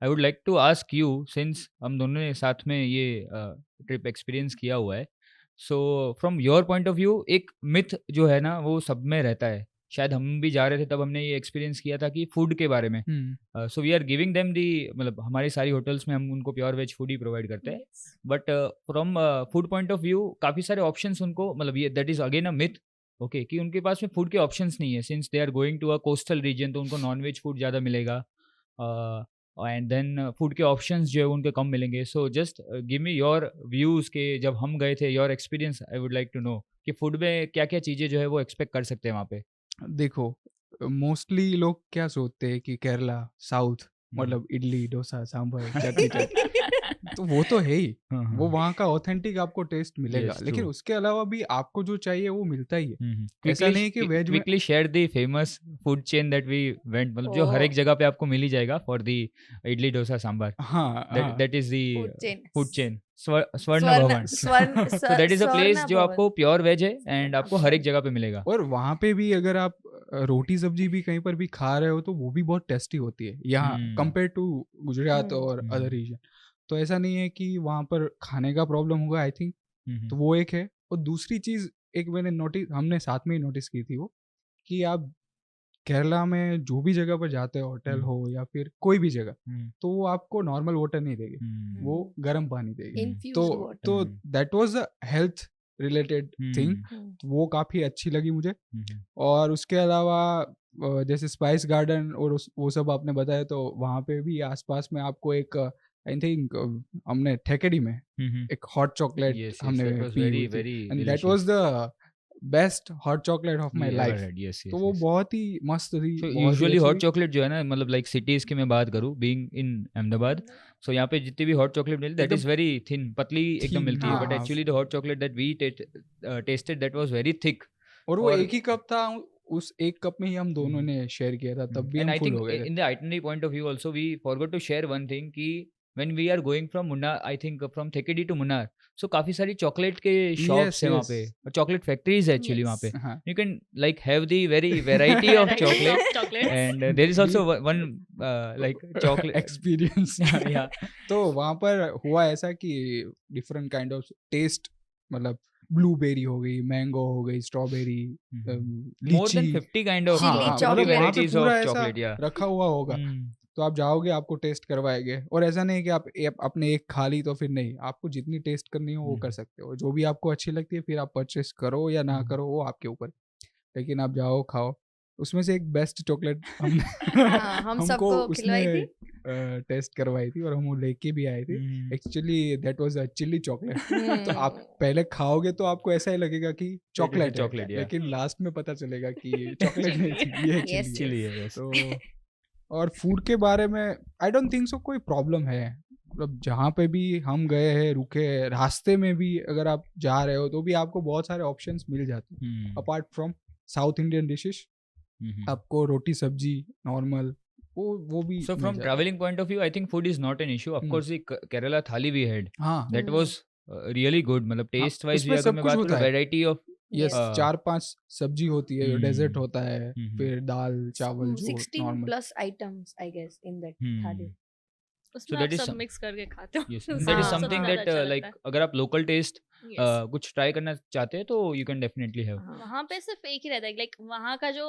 I would like to ask you since हम दोनों ने साथ में ये ट्रिप एक्सपीरियंस किया हुआ है. So from your point of view एक मिथ जो है ना वो सब में रहता है. शायद हम भी जा रहे थे तब हमने ये एक्सपीरियंस किया था कि फूड के बारे में. So we are giving them the मतलब हमारी सारी होटल्स में हम उनको प्योर वेज फूड ही प्रोवाइड करते हैं. Yes. But from food point of view काफ़ी सारे ऑप्शंस उनको मतलब ये that is again a myth. Okay कि उनके पास में फूड के ऑप्शंस नहीं है since they are going to a coastal region तो उनको नॉन वेज फूड ज़्यादा मिलेगा. एंड देन फूड के ऑप्शंस जो है उनके कम मिलेंगे. So just give me your views के जब हम गए थे, your experience I would like to know कि फूड में क्या-क्या चीज़ें जो है वो एक्सपेक्ट कर सकते हैं वहाँ पे? देखो, मोस्टली लोग क्या सोचते हैं कि केरला, साउथ मतलब इडली, डोसा, सांभर, चटनी तो वो तो है ही, हाँ, हाँ. वो वहाँ का ऑथेंटिक आपको टेस्ट मिलेगा, Yes, लेकिन true. उसके अलावा भी आपको जो चाहिए वो मिलता ही है। ऐसा Quickly नहीं कि वेज में quickly share the famous food chain that we went, मतलब जो हर एक जगह पे आपको मिल ही जाएगा for the इडली डोसा सांभर. हाँ, हाँ, That is the food chain. स्वर्ण स्वर्ण भवन. स्वर्ण So that is a place स्वर्ण जो भवन। आपको प्योर वेज है एंड आपको हर एक जगह पे मिलेगा. और वहाँ पे भी अगर आप रोटी सब्जी भी कहीं पर भी खा रहे हो तो वो भी बहुत टेस्टी होती है यहाँ कंपेयर टू गुजरात और अदर रीजन। तो ऐसा नहीं है कि वहाँ पर खाने का प्रॉब्लम होगा आई थिंक, तो वो एक है। और दूसरी चीज़ एक मैंने हमने साथ में ही नोटिस की थी वो, कि आप केरला में जो भी जगह पर जाते हो, होटल हो या फिर कोई भी जगह, तो वो आपको नॉर्मल वाटर नहीं देगी, वो गर्म पानी देगी। Infused water। तो that was a health related thing, वो काफ़ी अच्छी लगी मुझे। और उसके अलावा जैसे स्पाइस गार्डन और वो सब आपने बताया, तो वहाँ पे भी आसपास में आपको एक आई थिंक हमने ठेकेडी में एक हॉट चॉकलेट हमने पी हुई थी, and that was the best hot chocolate of my life. तो वो बहुत ही मस्त थी। So बहुत ही usually अच्छी हॉट थी। चॉकलेट जो है ना, मतलब लाइक सिटीज की मैं बात करूँ, बीइंग इन अहमदाबाद, सो यहाँ पे जितनी भी हॉट चॉकलेट मिलती दैट एकदम इज वेरी थिन, पतली एकदम thin, मिलती है. हाँ, बट हाँ। Actually the hot chocolate that we tested that was very thick. और वो और एक ही कप था, उस एक कप में ही हम दोनों ने शेयर किया था, तब भी and हम I फुल think हो गए थे। in the itinerary point of view also we forgot to share one thing कि when we are going from Munnar, I think from Thekedi to Munnar, so काफी सारी चॉकलेट के shops है वहाँ पे, और चॉकलेट फैक्ट्रीज है एक्चुअली वहाँ पे. हाँ, You can like have the very variety of Variety chocolate, of chocolates। and there is also one like chocolate experience. yeah. तो वहाँ पर हुआ ऐसा कि डिफरेंट काइंड ऑफ टेस्ट, मतलब ब्लूबेरी हो गई, मैंगो हो गई, स्ट्रॉबेरी, More than लीची, 50 kind of Chili हाँ, chocolate। मतलब वहाँ पे varieties पूरा of ऐसा chocolate, yeah. रखा हुआ होगा। तो आप जाओगे, आपको टेस्ट करवाएंगे, और ऐसा नहीं कि आप अपने एक खा ली तो फिर नहीं, आपको जितनी टेस्ट करनी हो वो कर सकते हो। जो भी आपको अच्छी लगती है फिर आप परचेस करो या ना करो, वो आपके ऊपर, लेकिन आप जाओ खाओ। उसमें से एक बेस्ट चॉकलेट हम हाँ, हम हमको सबको खिलवाई उसने थी। टेस्ट करवाई थी और हम वो लेके भी आए थे। Actually that was a chilli chocolate. तो आप पहले खाओगे तो आपको ऐसा ही लगेगा कि चॉकलेट है, chocolate, yeah. लेकिन लास्ट में पता चलेगा कि चॉकलेट नहीं थी, ये Yes, चिल्ली Chili है, yes. तो और फूड के बारे में आई डोंट थिंक सो कोई प्रॉब्लम है। मतलब जहाँ पे भी हम गए हैं, रुके हैं, रास्ते में भी अगर आप जा रहे हो तो भी आपको बहुत सारे ऑप्शंस मिल जाते हैं। Apart from south Indian dishes, आपको रोटी सब्जी नॉर्मल वो भी So मिल from जाता है। traveling point of view, I think food is not an issue. Of course, the Kerala thali we had, हाँ, that was really good. मतलब हाँ, taste wise भी उसमें अगर सब मैं कुछ बात होता करूँ, है। variety of यस, हाँ। 4-5 सब्जी होती है, डेजर्ट होता है, फिर दाल चावल जो 16 normal. plus items I guess in that thali। उसमें that आप is सब some- मिक्स करके खाते हो। yes, उससे that is हाँ, something ज़्यादा that अच्छा like लगता अगर आप local taste है। Yes। कुछ ट्राई करना चाहते हैं तो you can definitely have. हाँ, वहाँ पे सिर्फ एक ही रहता है, लाइक वहाँ का जो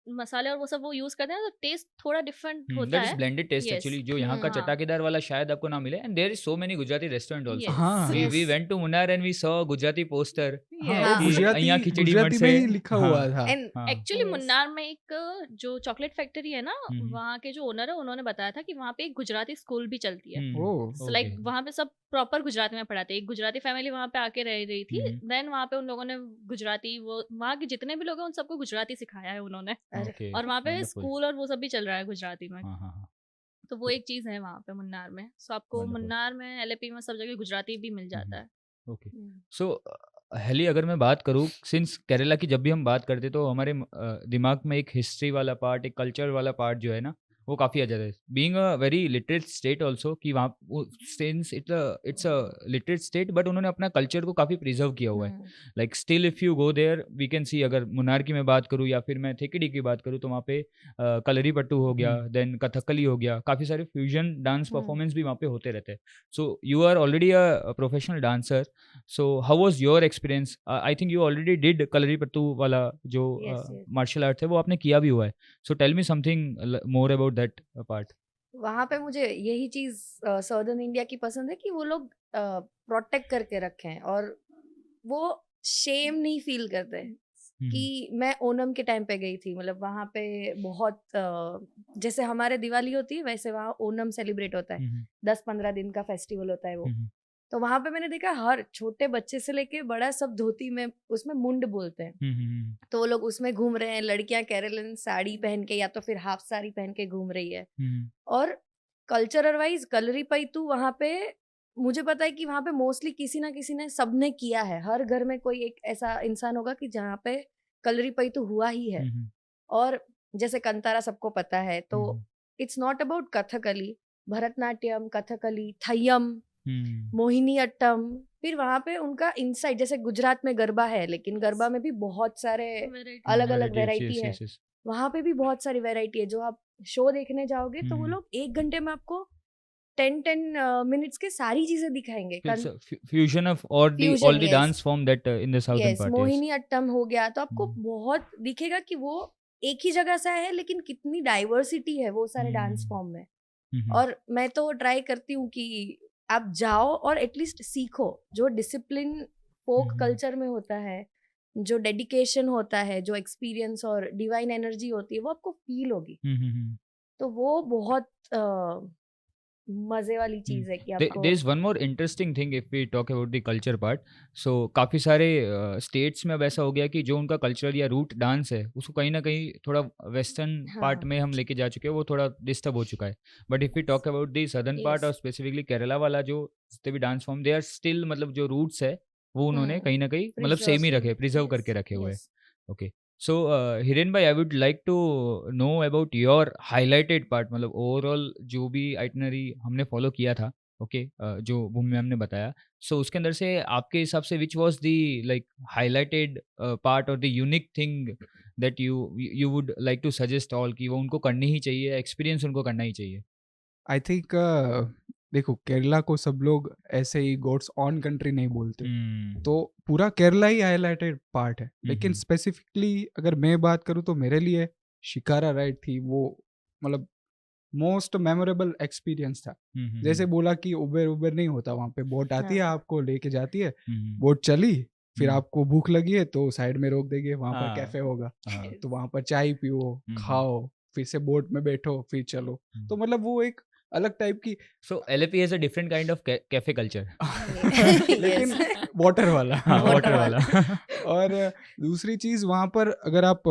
मसाले और वो सब वो यूज करते हैं, तो टेस्ट थोड़ा डिफरेंट होता That is है। blended taste Yes. actually, जो यहाँ का हाँ। चटाकेदार वाला शायद आपको ना मिले. And there is so many Gujarati restaurant also. Yes, हाँ, We yes। went to Munnar and we saw Gujarati poster. हाँ, हाँ, वो कि અહીંયા खिचड़ी गुजराती मठ में से- ही लिखा हाँ, हुआ था। And हाँ. Actually Yes। मुन्नार में एक जो चॉकलेट फैक्ट्री है ना, हम्म। वहाँ के जो ओनर है उन्होंने बताया था कि वहाँ पे एक गुजराती स्कूल भी चलती है। ओह, So, लाइक वहाँ पे सब प्रॉपर गुजराती में पढ़ाते हैं। एक गुजराती फैमिली वहाँ पे आके रह रही थी, देन वहाँ पे उन लोगों ने गुजराती, वो वहाँ के जितने भी लोग हैं उन सबको गुजराती सिखाया है उन्होंने। Okay, और वहाँ पे wonderful. स्कूल और वो सब भी चल रहा है गुजराती में। हाँ, हाँ, हाँ. तो वो एक चीज है वहाँ पे मुन्नार में। सो आपको Wonderful. मुन्नार में, एलएपी में, सब जगह गुजराती भी मिल जाता है। ओके, सो हेली अगर मैं बात करूँ, सिंस केरला की जब भी हम बात करते तो हमारे दिमाग में एक हिस्ट्री वाला पार्ट, एक कल्चर वाला पार्ट जो है ना, वो काफ़ी आ जाता है. Being a very literate state also, कि वहाँ since it's a literate state, but उन्होंने अपना कल्चर को काफ़ी प्रिजर्व किया हुआ है. Like still if you go there we can see, अगर मुन्नार की मैं बात करूँ या फिर मैं थेकेडी की बात करूँ, तो वहाँ पे कलरी पट्टू हो गया, देन कथकली हो गया, काफ़ी सारे फ्यूजन डांस परफॉर्मेंस भी वहाँ पे होते रहते हैं. So you are already a professional dancer, so how was your experience? I think you already did Kalaripattu वाला जो Yes, yes। मार्शल आर्ट है, वो आपने किया भी हुआ है. So tell me something more about that part. वहाँ पे मुझे यही चीज साउदर्न इंडिया की पसंद है कि वो लोग प्रोटेक्ट करके रखे हैं और वो शेम नहीं फील करते हैं। कि मैं ओनम के टाइम पे गई थी, मतलब वहाँ पे बहुत जैसे हमारे दिवाली होती है वैसे वहाँ ओनम सेलिब्रेट होता है, 10-15 दिन का फेस्टिवल होता है वो। तो वहाँ पे मैंने देखा हर छोटे बच्चे से लेके बड़ा सब धोती में, उसमें मुंड बोलते हैं, तो वो लोग उसमें घूम रहे हैं, लड़कियां केरलन साड़ी पहन के या तो फिर हाफ साड़ी पहन के घूम रही है। और कल्चरल वाइज कलरीपयतु वहाँ पे मुझे पता है कि वहाँ पे मोस्टली किसी ना किसी ने सबने किया है, हर घर में कोई एक ऐसा इंसान होगा कि जहाँ पे कलरीपयतु हुआ ही है। और जैसे कंतारा सबको पता है, तो it's not about Kathakali, Bharatanatyam, Kathakali, Theyyam, Mohiniyattam, फिर वहाँ पे उनका इनसाइड, जैसे गुजरात में गरबा है लेकिन गरबा में भी बहुत सारे अलग अलग वेराइटी है, वहाँ पे भी बहुत सारी वेराइटी है। जो आप शो देखने जाओगे तो वो लोग 1 घंटे में आपको 10 मिनट्स के सारी चीजें दिखाएंगे। Fusion of all the dance form that in the southern part. Mohiniyattam हो गया, तो आपको बहुत दिखेगा कि वो एक ही जगह से है लेकिन कितनी डाइवर्सिटी है वो सारे डांस फॉर्म में। और मैं तो ट्राई करती हूँ कि आप जाओ और एटलीस्ट सीखो, जो डिसिप्लिन फोक कल्चर में होता है, जो डेडिकेशन होता है, जो एक्सपीरियंस और डिवाइन एनर्जी होती है, वो आपको फील होगी। तो वो बहुत मजे वाली चीज है कि आपको। There is one more interesting thing if we talk about the culture part. So काफी सारे स्टेट्स में अब ऐसा हो गया कि जो उनका कल्चरल या रूट डांस है उसको कहीं ना कहीं थोड़ा वेस्टर्न पार्ट में हम लेके जा चुके हैं, वो थोड़ा डिस्टर्ब हो चुका है। But if we talk about the southern part और स्पेसिफिकली केरला वाला जो जितने भी dance form, they are still, मतलब जो रूट्स है वो उन्होंने कहीं ना कहीं मतलब सेम ही रखे, प्रिजर्व करके रखे हुए हैं। ओके, सो हिरेन भाई, I would like to know about your highlighted part, मतलब ओवरऑल जो भी आइटनरी हमने फॉलो किया था, ओके, जो भूमि मैम ने बताया, सो उसके अंदर से आपके हिसाब से which was the like highlighted part और the unique thing that you would like to suggest all कि वो उनको करनी ही चाहिए, एक्सपीरियंस उनको करना ही चाहिए? आई थिंक देखो, केरला को सब लोग ऐसे ही गॉड्स ऑन कंट्री नहीं बोलते, तो पूरा केरला ही हाईलाइटेड पार्ट है। लेकिन स्पेसिफिकली अगर मैं बात करूँ तो मेरे लिए शिकारा राइड थी वो, मतलब मोस्ट मेमोरेबल एक्सपीरियंस था। जैसे बोला कि उबेर नहीं होता वहाँ पे, बोट आती है आपको लेके जाती है, बोट चली, फिर आपको भूख लगी है तो साइड में रोक देंगे, वहाँ पर कैफे होगा, तो वहाँ पर चाय पियो, खाओ, फिर से बोट में बैठो, फिर चलो। तो मतलब वो एक अलग टाइप की। सो LAP has a different kind of cafe culture, लेकिन वाटर वाला। वाटर वाला। और दूसरी चीज वहाँ पर अगर आप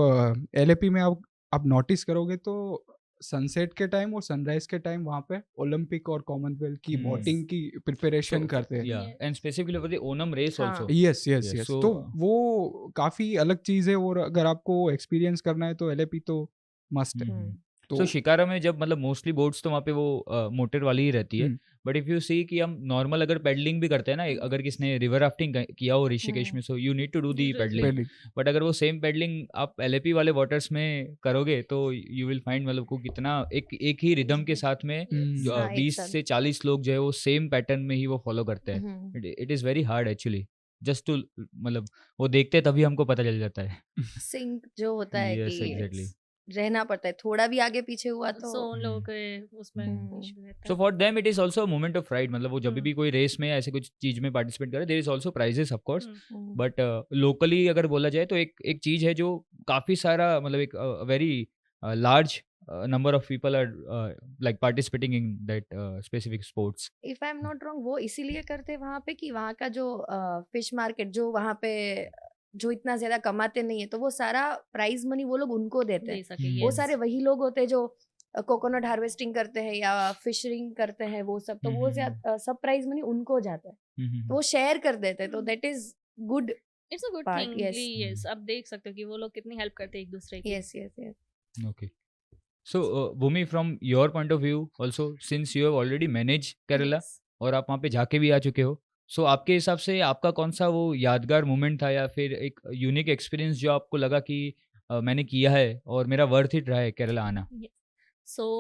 LAP में आप नोटिस करोगे तो सनसेट के टाइम और सनराइज के टाइम वहाँ पे ओलंपिक और कॉमनवेल्थ की बोटिंग की प्रिपरेशन करते हैं, and specifically for the Onam race also. Yes. तो वो काफी अलग चीज है, और अगर आपको एक्सपीरियंस करना है तो LAP तो मस्ट है। तो शिकारा में जब मतलब मोस्टली बोट्स तो वहाँ पे वो मोटर वाली ही रहती है, बट इफ यू सी कि हम नॉर्मल अगर पेडलिंग भी करते हैं ना, अगर किसने रिवर राफ्टिंग किया हो ऋषिकेश में, so you need to do the paddling. But अगर वो सेम पेडलिंग आप LAP वाले वाटर्स में करोगे तो यू विल फाइंड मतलब को कितना एक ही रिदम के साथ में 20 से 40 लोग जो है वो सेम पैटर्न में ही वो फॉलो करते हैं। It is very hard actually, just to मतलब वो देखते हैं तभी हमको पता चल जाता है सिंक जो होता है कि एग्जैक्टली रहना पड़ता है, थोड़ा भी आगे पीछे हुआ तो उन लोगों के उसमें इशू रहता है। So for them it is also a moment of pride, मतलब वो जब भी कोई रेस में ऐसे कुछ चीज में पार्टिसिपेट करे, there is also prizes of course, but locally अगर बोला जाए तो एक चीज है जो काफी सारा मतलब एक very large number of people are like participating in that specific sports. If I'm not wrong, वो इसीलिए करते वहाँ पे कि वहाँ का जो फिश मार्केट जो वहाँ पे जो इतना ज्यादा कमाते नहीं है, तो वो सारा प्राइज मनी वो लोग उनको देते हैं। वो सारे वही लोग होते हैं जो कोकोनट हार्वेस्टिंग करते हैं या फिशरिंग करते हैं, वो सब, तो वो सब प्राइज मनी उनको जाता है, तो वो शेयर कर देते हैं, तो that is good, it's a good thing. Yes, आप देख सकते हो कि वो लोग कितनी हेल्प करते हैं एक दूसरे की। Yes. Okay. So, Bhumi, from your point of view also, since you have already managed Kerala, और आप वहाँ पे जाके भी आ चुके हो, so आपके हिसाब से आपका कौन सा वो यादगार मोमेंट था या फिर एक यूनिक एक्सपीरियंस जो आपको लगा कि मैंने किया है और मेरा वर्थ इट रहा है केरला आना? सो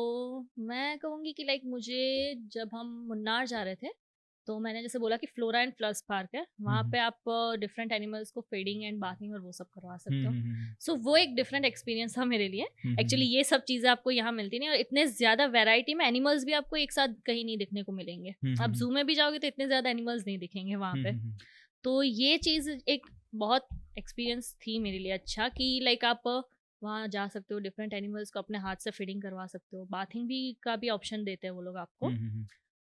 मैं कहूँगी कि लाइक मुझे जब हम मुन्नार जा रहे थे तो मैंने जैसे बोला कि फ्लोरा एंड फ्लस पार्क है, वहाँ पे आप डिफरेंट एनिमल्स को फीडिंग एंड बाथिंग और वो सब करवा सकते हो। सो वो एक डिफरेंट एक्सपीरियंस था मेरे लिए। एक्चुअली ये सब चीज़ें आपको यहाँ मिलती नहीं, और इतने ज़्यादा वैरायटी में एनिमल्स भी आपको एक साथ कहीं नहीं दिखने को मिलेंगे। आप जू में भी जाओगे तो इतने ज़्यादा एनिमल्स नहीं दिखेंगे वहाँ पे। तो ये चीज़ एक बहुत एक्सपीरियंस थी मेरे लिए अच्छा कि लाइक आप वहाँ जा सकते हो, डिफरेंट एनिमल्स को अपने हाथ से फीडिंग करवा सकते हो, बाथिंग भी का भी ऑप्शन देते हैं वो लोग आपको।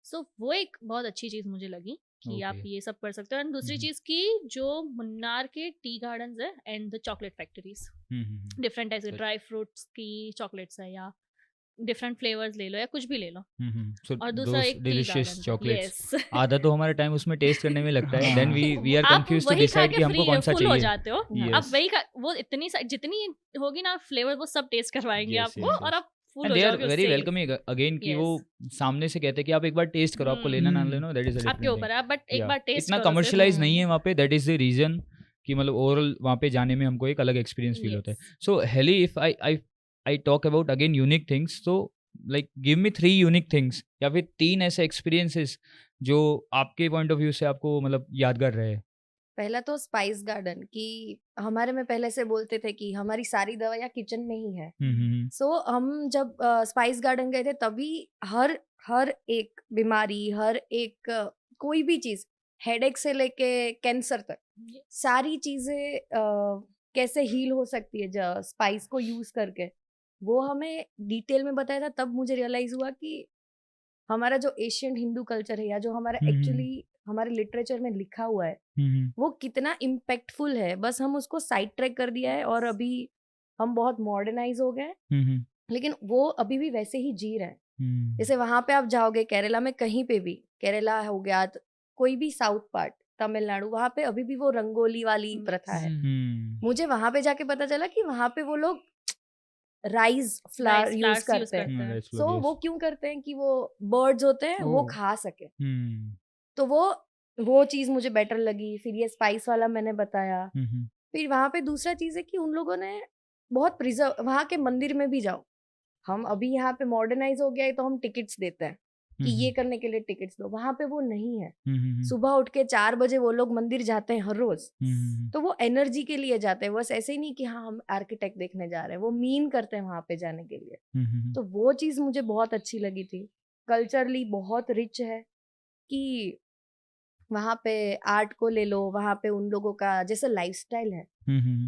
सो वो एक बहुत अच्छी चीज़ मुझे लगी कि आप ये सब कर सकते हो। एंड दूसरी चीज़ की जो मुन्नार के टी गार्डन्स है and the chocolate factories, different types के ड्राई फ्रूट्स की चॉकलेट्स है या डिफरेंट फ्लेवर्स ले लो या कुछ भी ले लो। और दूसरा एक डिलीशियस चॉकलेट्स, yes. आधा तो हमारा टाइम उसमें टेस्ट करने में लगता है, देन वी आर आप कंफ्यूज टू वही डिसाइड खा कि के हमको कौन सा फुल हो चाहिए। जाते हो। Yes. आप वही वो इतनी जितनी होगी ना फ्लेवर वो सब टेस्ट करवाएंगे Yes, आपको yes, और yes. आप फुल And हो they are जाओगे very उससे। welcoming again कि Yes. वो सामने से कहते हैं कि आप एक बार टेस्ट करो, आपको लेना ना लेना, that is a आपके different ऊपर thing. है, बट एक Yeah. बार टेस्ट इतना करो कमर्शलाइज नहीं है वहाँ पे, दैट इज द रीजन कि मतलब ओवरऑल वहाँ पे जाने में हमको एक अलग एक्सपीरियंस फील होता है। So Haley, if I talk about again unique things, तो like give me 3 unique things या फिर 3 ऐसे एक्सपीरियंसेस जो आपके पॉइंट ऑफ व्यू से आपको मतलब यादगार रहे। पहला तो स्पाइस गार्डन, कि हमारे में पहले से बोलते थे कि हमारी सारी दवाइयाँ किचन में ही है। सो हम जब स्पाइस गार्डन गए थे तभी हर एक बीमारी, हर एक कोई भी चीज, हेडेक से लेके कैंसर तक, सारी चीजें कैसे हील हो सकती है स्पाइस को यूज करके, वो हमें डिटेल में बताया था। तब मुझे रियलाइज हुआ कि हमारा जो एशियन हिंदू कल्चर है या जो हमारा एक्चुअली हमारे लिटरेचर में लिखा हुआ है वो कितना इम्पैक्टफुल है। बस हम उसको साइड ट्रैक कर दिया है और अभी हम बहुत मॉडर्नाइज हो गए, लेकिन वो अभी भी वैसे ही जी रहे हैं। जैसे वहां पे आप जाओगे केरला में, कहीं पे भी, केरला हो गया, कोई भी साउथ पार्ट, तमिलनाडु, वहां पे अभी भी वो रंगोली वाली प्रथा है। मुझे वहां पे जाके पता चला कि वहां पे वो लोग राइस फ्लावर यूज करते हैं। सो वो क्यों करते हैं कि वो बर्ड्स होते हैं वो खा सके। तो वो चीज मुझे बेटर लगी। फिर ये स्पाइस वाला मैंने बताया। फिर वहां पे दूसरा चीज है कि उन लोगों ने बहुत प्रिजर्व, वहां के मंदिर में भी जाओ, हम अभी यहाँ पे मॉडर्नाइज हो गया है तो हम टिकट्स देते हैं कि ये करने के लिए टिकट्स दो, वहां पे वो नहीं है। सुबह उठ के 4 बजे वो लोग मंदिर जाते हैं हर रोज। तो वो एनर्जी के लिए जाते हैं, बस ऐसे ही नहीं कि हाँ हम आर्किटेक्ट देखने जा रहे हैं, वो मीन करते हैं वहां पे जाने के लिए। तो वो चीज मुझे बहुत अच्छी लगी थी। कल्चरली बहुत रिच है कि वहां पे आर्ट को ले लो, वहां पे उन लोगों का जैसे लाइफस्टाइल है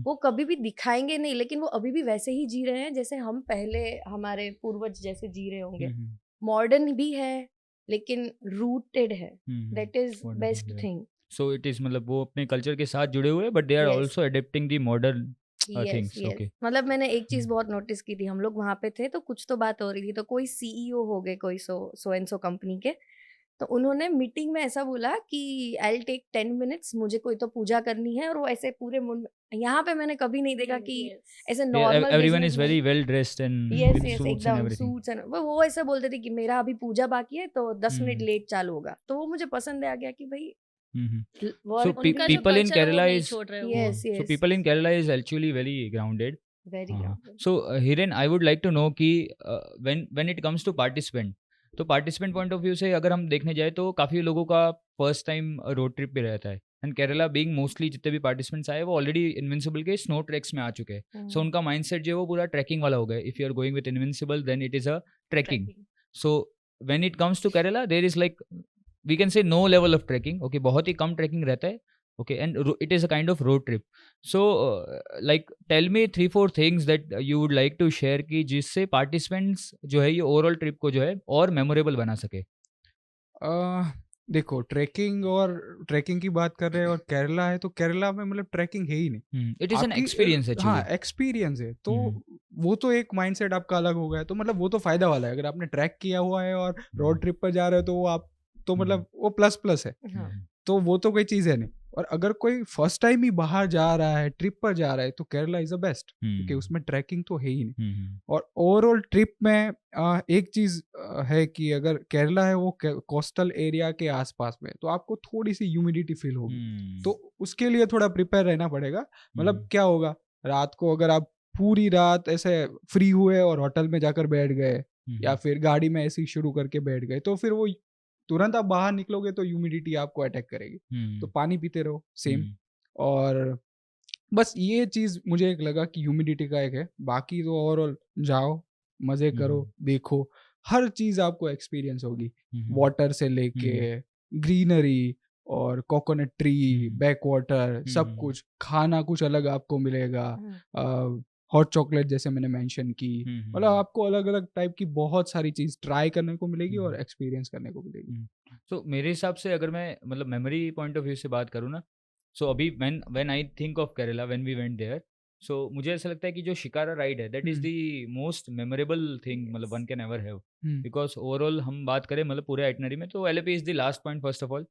वो कभी भी दिखाएंगे नहीं, लेकिन वो अभी भी वैसे ही जी रहे हैं जैसे हम पहले हमारे पूर्वज जैसे जी रहे होंगे। मॉडर्न भी है लेकिन रूटेड है। That is best thing. So it is मतलब वो अपने कल्चर के साथ जुड़े हुए but they are also adopting the modern things. Okay, मतलब मैंने एक चीज बहुत नोटिस की थी, हम लोग वहां पे थे तो कुछ तो बात हो रही थी, तो कोई सीईओ हो गए कोई सो एंड सो कंपनी के, तो उन्होंने मीटिंग में ऐसा बोला कि आई विल टेक 10 मिनट्स, मुझे कोई तो पूजा करनी है। और वो ऐसे पूरे यहाँ पे मैंने कभी नहीं देखा कि ऐसे normal everyone is very well dressed and एकदम सूट्स एंड वो ऐसे बोलते थे कि मेरा अभी पूजा बाकी है तो 10 मिनट लेट चालू होगा। तो वो मुझे पसंद आ गया कि भाई so people in Kerala is so people in Kerala is actually very grounded. So Hiren, I would like to know कि when it comes to participant, तो पार्टिसिपेंट पॉइंट ऑफ व्यू से अगर हम देखने जाए तो काफ़ी लोगों का फर्स्ट टाइम रोड ट्रिप पे रहता है। एंड केरला बीइंग मोस्टली जितने भी पार्टिसिपेंट्स आए वो ऑलरेडी इनविंसिबल के स्नो ट्रैक्स में आ चुके हैं। सो उनका माइंडसेट जो है वो पूरा ट्रैकिंग वाला हो गया। If you are going with Invincible then it is a trekking. So when it comes to Kerala there is like we can say no level of trekking. Okay, बहुत ही कम ट्रैकिंग रहता है। Okay, and it is a kind of road trip. So like tell me 3-4 things that you would like to share कि जिससे participants जो है ये overall trip को जो है और मेमोरेबल बना सके। देखो, ट्रैकिंग की बात कर रहे हैं और केरला है तो केरला में मतलब ट्रैकिंग है ही नहीं। It is an experience actually. हाँ, एक्सपीरियंस है तो वो तो एक माइंडसेट आपका अलग हो गया, तो मतलब वो तो फायदा वाला है। अगर आपने ट्रैक किया हुआ है और रोड ट्रिप पर जा रहे हो तो वो आप तो मतलब वो प्लस है। तो वो तो कोई चीज़ है नहीं। और अगर कोई फर्स्ट टाइम ही बाहर जा रहा है, ट्रिप पर जा रहा है, तो केरला इज द बेस्ट, क्योंकि उसमें ट्रैकिंग तो है ही नहीं। और ओवरऑल ट्रिप में एक चीज है कि अगर केरला है वो कोस्टल एरिया के आसपास में, तो आपको थोड़ी सी ह्यूमिडिटी फील होगी। तो उसके लिए थोड़ा प्रिपेयर रहना पड़ेगा। मतलब क्या होगा, रात को अगर आप पूरी रात ऐसे फ्री हुए और होटल में जाकर बैठ गए या फिर गाड़ी में ऐसे ही शुरू करके बैठ गए, तो फिर वो तुरंत आप बाहर निकलोगे तो ह्यूमिडिटी आपको अटैक करेगी। तो पानी पीते रहो सेम। और बस ये चीज मुझे एक लगा कि ह्यूमिडिटी का एक है। बाकी तो ओवरऑल जाओ, मजे करो, देखो, हर चीज आपको एक्सपीरियंस होगी। वाटर से लेके ग्रीनरी और कोकोनट ट्री, बैक वाटर, सब कुछ, खाना कुछ अलग आपको मिलेगा, हॉट चॉकलेट जैसे मैंने मेंशन की, मतलब आपको अलग अलग टाइप की बहुत सारी चीज़ ट्राई करने को मिलेगी और एक्सपीरियंस करने को मिलेगी। तो मेरे हिसाब से अगर मैं मतलब मेमोरी पॉइंट ऑफ व्यू से बात करूँ ना, सो अभी when I think of Kerala, when we went there, so मुझे ऐसा लगता है कि जो शिकारा राइड है that is the most memorable thing मतलब one can ever have, because overall हम बात करें मतलब पूरे आइटनरी में तो Alleppey is the last point first of all,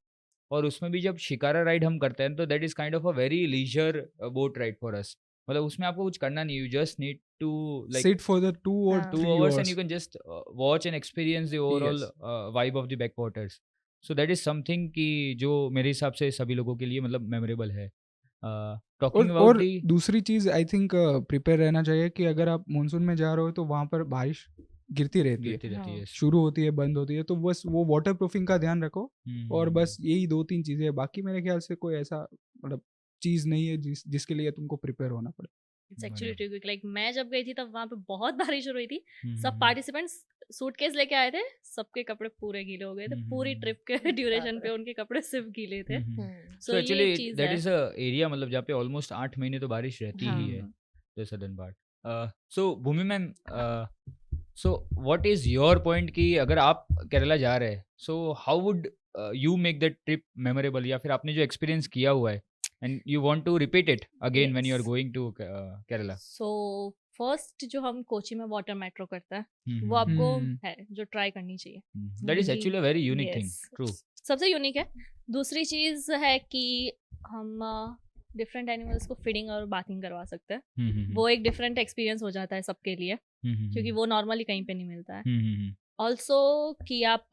और उसमें भी जब शिकारा राइड हम करते हैं तो that is kind of a very leisure boat ride for us, मतलब उसमें आपको कुछ करना नहीं, you just need to like Sit for the 2 or 3 2 hours and hours. you can just watch and experience the overall Yes. vibe of the backwaters. So that is something कि जो मेरे हिसाब से सभी लोगों के लिए मतलब मेमोरेबल है. Talking about और the दूसरी चीज़ आई थिंक प्रिपेयर रहना चाहिए कि अगर आप मानसून में जा रहे हो तो वहाँ पर बारिश गिरती रहती है, गिरती रहती है. शुरू होती है, बंद होती है, तो बस वो वाटर प्रूफिंग का ध्यान रखो और बस यही 2-3 चीज़ें हैं, बाकी मेरे ख्याल से कोई ऐसा मतलब चीज़ नहीं है जिसके लिए तुमको प्रिपेयर होना पड़े। इट्स एक्चुअली ट्रू, क्योंकि लाइक मैं जब गई थी तब वहाँ पे बहुत बारिश हो रही थी, सब पार्टिसिपेंट्स सूटकेस लेके आए थे, सबके कपड़े पूरे गीले हो गए थे, पूरी ट्रिप के ड्यूरेशन पे उनके कपड़े सिर्फ गीले थे। So ये actually चीज़ that है। is a area मतलब जहाँ पे ऑलमोस्ट 8 महीने तो बारिश रहती ही है, the southern part. So Bhumi ma'am, so what is your point कि अगर आप केरला जा रहे हैं so how would you make that trip memorable, या फिर आपने जो एक्सपीरियंस किया हुआ है and you want to repeat it again when you are Yes. Going to Kerala. So first जो हम कोची में वाटर मेट्रो करता है वो आपको है जो ट्राई करनी चाहिए। That is actually a very unique thing. Yes. True. सबसे यूनिक है। दूसरी चीज़ है कि हम डिफरेंट एनिमल्स को फीडिंग और बाथिंग करवा सकते हैं, वो एक डिफरेंट एक्सपीरियंस हो जाता है सबके लिए, क्योंकि वो नॉर्मली कहीं पे नहीं मिलता है। ऑल्सो कि आप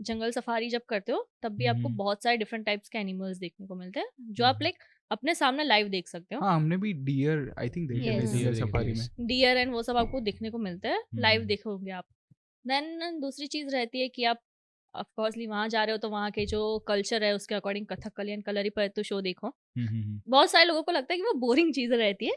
जंगल सफारी जब करते हो तब भी आपको बहुत सारे डिफरेंट टाइप्स के एनिमल्स देखने को मिलते हैं जो आप लाइक अपने सामने लाइव देख सकते हो। हाँ, हमने भी डियर आई थिंक देखे थे Yes. जंगल Deer सफारी देखे में। डियर एंड वो सब आपको देखने को मिलते हैं, लाइव देखोगे आप। देन दूसरी चीज़ रहती है कि आप ऑफकोर्सली वहाँ जा रहे हो तो वहाँ के जो कल्चर है उसके according Kathakali and Kalaripayattu show देखो। बहुत सारे लोगों को लगता है कि वो बोरिंग चीज़ें रहती है,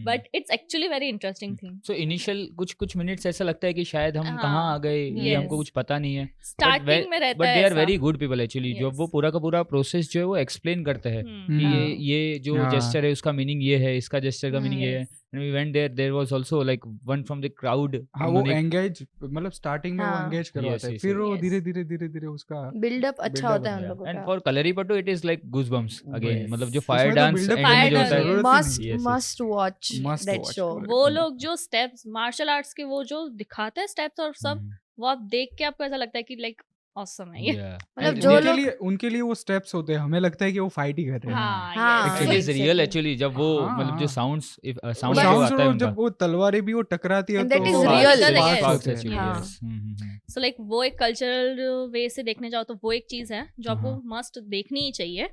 but it's actually very interesting thing. So initial कुछ मिनट्स ऐसा लगता है कि शायद हम कहाँ आ गए, ये हमको कुछ पता नहीं है, स्टार्टिंग में रहता बट है दे आर ऐसा। वेरी गुड पीपल एक्चुअली, जो वो पूरा का पूरा प्रोसेस जो है वो एक्सप्लेन करते हैं कि ये जो हाँ। जेस्चर है उसका मीनिंग ये है, इसका जेस्चर का मीनिंग ये है. And we went there was also like one from the crowd. हाँ, वो एंगेज मतलब स्टार्टिंग में वो हाँ। एंगेज करवाते हैं, yes, फिर वो yes. धीरे धीरे धीरे धीरे उसका बिल्डअप अच्छा build-up होता है उन होता है। लोगों And का। for Kalaripattu it is like goosebumps again. Yes. मतलब जो फायर उसमें तो डांस build-up एंड करने में की जो होता है. जरूरत ही मस्ट नहीं। Yes, yes. Must watch Must that watch, show. correct. वो लोग जो स्टेप्स मार्शल आर्ट्स के वो जो दिखाते हैं स्टेप्स और सब, वो आप देख के आपको ऐसा लगता है कि लाइक ऑसम है ये। Yeah. मतलब And जो उनके लोग लिए उनके लिए वो स्टेप्स होते हैं, हमें लगता है कि वो फाइट ही कर रहे हैं। हाँ, हाँ, yes. And it is exactly. real actually जब वो हाँ, मतलब जो हाँ। साउंड But- जो Sounds आता है और उनका जब वो तलवारें भी वो टकराती है And तो that is वो real, sparks yes. होते हैं। हाँ। सो लाइक वो एक कल्चरल वे से देखने जाओ तो वो एक चीज़ है जो आपको मस्ट देखनी ही चाहिए।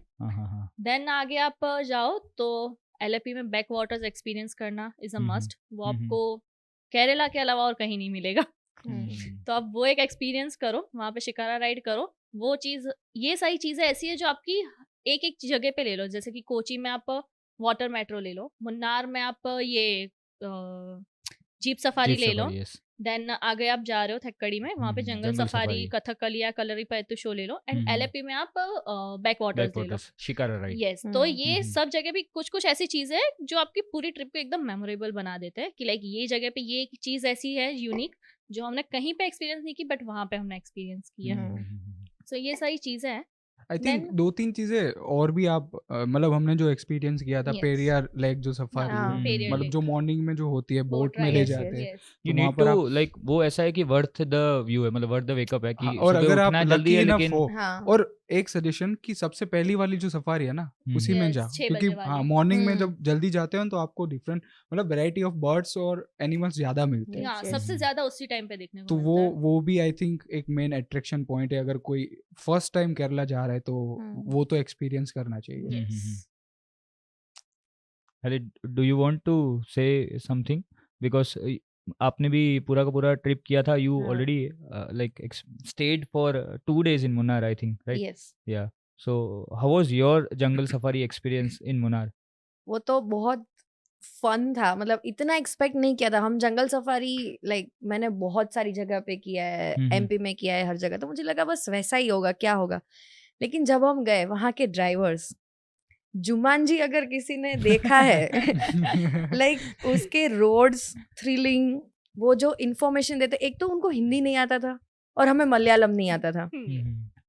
देन आगे आप जाओ तो एलएपी में बैक वाटर्स एक्सपीरियंस करना इज अ मस्ट। वो आपको केरला के अलावा और कहीं नहीं मिलेगा। तो आप वो एक एक्सपीरियंस करो, वहाँ पे शिकारा राइड करो। वो चीज़, ये सारी चीज़ें ऐसी है जो आपकी एक एक जगह पे ले लो, जैसे कि कोची में आप वाटर मेट्रो ले लो, मुन्नार में आप ये जीप सफारी ले लो। देन आगे आप जा रहे हो थक्कड़ी में, वहाँ पे जंगल सफारी, कथकली या कलरीपयट्टू शो ले लो। एंड एलएपी में आप बैक वाटर्स ले लो। शिकारा राइड. यस, तो ये सब जगह भी कुछ कुछ ऐसी चीजें हैं जो आपकी पूरी ट्रिप को एकदम मेमोरेबल बना देते हैं कि लाइक ये जगह पे ये चीज ऐसी है यूनिक जो हमने कहीं पे एक्सपीरियंस नहीं की बट वहाँ पे हमने एक्सपीरियंस की है। सो ये सारी चीजें हैं। आई थिंक Then- 2-3 चीजें और भी आप मतलब हमने जो एक्सपीरियंस किया था Yes. पेरियार लेक जो सफारी हाँ, है, Periyar मतलब Lake. जो मॉर्निंग में जो होती है बोट में ले yes, जाते हैं, Yes. You तो वहाँ need पर to आप like वो ऐसा है कि वर्थ द व्यू है, मतलब वर्थ द वेकअप है कि हाँ, और सुबह अगर आप उठना जल्दी लकी है इनफ लेकिन हो, हाँ। और एक सजेशन कि सबसे पहली वाली जो सफारी है ना उसी में Yes, जाओ, 6 क्योंकि बजे वाली। हाँ मॉर्निंग में हम्म। जब जल्दी जाते हो तो आपको डिफरेंट मतलब वैरायटी ऑफ बर्ड्स और एनिमल्स ज्यादा मिलते हैं, हाँ, Yes. सबसे ज्यादा उसी टाइम पे देखने को तो मिलता है। वो भी आई थिंक एक मेन अट्रैक्शन पॉइंट है। अगर कोई फर्स्ट टाइम केरला जा रहा है तो वो तो एक्सपीरियंस करना चाहिए। Yes. अरे do you want to say something because आपने भी पूरा का पूरा ट्रिप किया था, यू हाँ। Already like state for 2 days in Munnar I think, right? Yes. या सो how was your jungle safari experience in Munnar? वो तो बहुत फन था, मतलब इतना एक्सपेक्ट नहीं किया था। हम जंगल सफारी लाइक मैंने बहुत सारी जगह पे किया है, एमपी में किया है, हर जगह, तो मुझे लगा बस वैसा ही होगा, क्या होगा। लेकिन जब हम गए वहाँ के ड्राइवर्स, जुमानजी अगर किसी ने देखा है लाइक उसके रोड्स थ्रिलिंग, वो जो इन्फॉर्मेशन देते, एक तो उनको हिंदी नहीं आता था और हमें मलयालम नहीं आता था,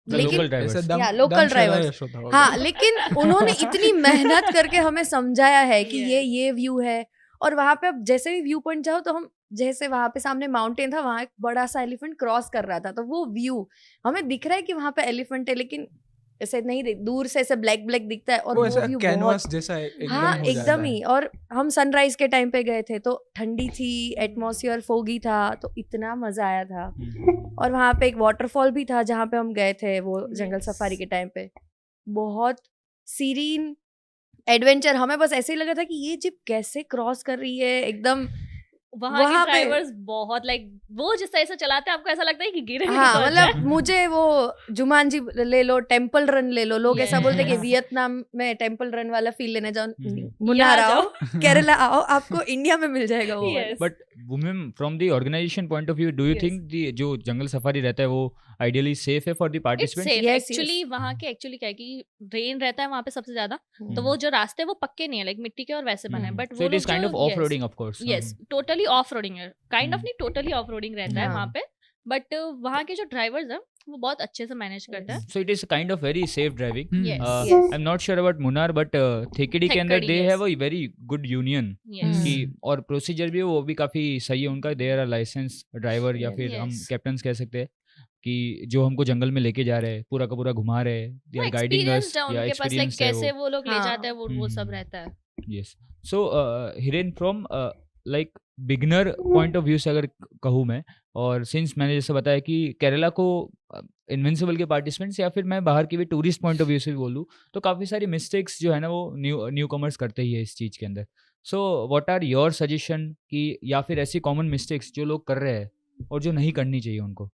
लोकल ड्राइवर्स, लोकल ड्राइवर्स, हाँ, लेकिन उन्होंने इतनी मेहनत करके हमें समझाया है कि ये व्यू है। और वहां पे अब जैसे भी व्यू पॉइंट जाओ तो हम, जैसे वहां पे सामने माउंटेन था, वहां एक बड़ा सा एलिफेंट क्रॉस कर रहा था, तो वो व्यू हमें दिख रहा है कि वहां पे एलिफेंट है, लेकिन ऐसे नहीं, दूर से ऐसे ब्लैक ब्लैक दिखता है, और वो व्यू कैनवास बहुत, जैसा एकदम हाँ हो जाता एकदम है। ही। और हम सनराइज के टाइम पे गए थे तो ठंडी थी, एटमॉस्फेयर फोगी था, तो इतना मजा आया था। और वहाँ पे एक वाटरफॉल भी था जहाँ पे हम गए थे वो जंगल सफारी के टाइम पे, बहुत सीरीन एडवेंचर। हमें बस ऐसे ही लगा था कि ये जिप कैसे क्रॉस कर रही है एकदम। वहाँ के ड्राइवर्स बहुत लाइक वो जिस तरह से चलाते हैं आपको ऐसा लगता है कि गिरेंगे हाँ, तो मतलब मुझे वो जुमानजी ले लो, टेम्पल रन ले लो, लोग ऐसा बोलते हैं कि वियतनाम में टेम्पल रन वाला फील लेने जाओ, मुन्नार आओ, केरला आओ, आपको इंडिया में मिल जाएगा वो। But women from the organisation point of view, do you think जो जंगल सफारी रहता है वो आइडियली सेफ है फॉर द पार्टिसिपेंट्स? एक्चुअली वहाँ के क्या है कि रेन रहता है वहाँ पे सबसे ज्यादा, तो वो जो रास्ते वो पक्के नहीं है, लाइक मिट्टी के और वैसे बने हैं, बट वो it is kind of off roading of course. Yes, totally off roading है, काइंड ऑफ नहीं, टोटली ऑफ रोडिंग रहता है वहाँ पे, बट वहाँ के जो ड्राइवर्स हैं वो बहुत अच्छे से मैनेज करते हैं, so it is kind of very safe driving. Yes. I am not sure about Munnar, but Thekkady के अंदर they have a very good union की, और प्रोसीजर भी वो भी काफी सही है उनका। दे आर लाइसेंस ड्राइवर, या फिर हम कैप्टन कह सकते हैं, कि जो हमको जंगल में लेके जा रहे हैं, पूरा का पूरा घुमा रहे हैं, दे आर गाइडिंग अस, या एक्सपीरियंस है कैसे वो लोग ले जाते हैं, वो सब रहता है। Yes. So Hiren, from like beginner point of view से अगर कहूँ मैं, और सिंस मैंने जैसे बताया कि केरला को इनविंसिबल के पार्टिसिपेंट्स, या फिर मैं बाहर की भी टूरिस्ट पॉइंट ऑफ व्यू से भी बोलूँ, तो काफ़ी सारी मिस्टेक्स जो है ना वो न्यू कमर्स करते ही है इस चीज़ के अंदर। So what are your suggestion, कि या फिर ऐसी कॉमन मिस्टेक्स जो लोग कर रहे हैं और जो नहीं करनी चाहिए उनको?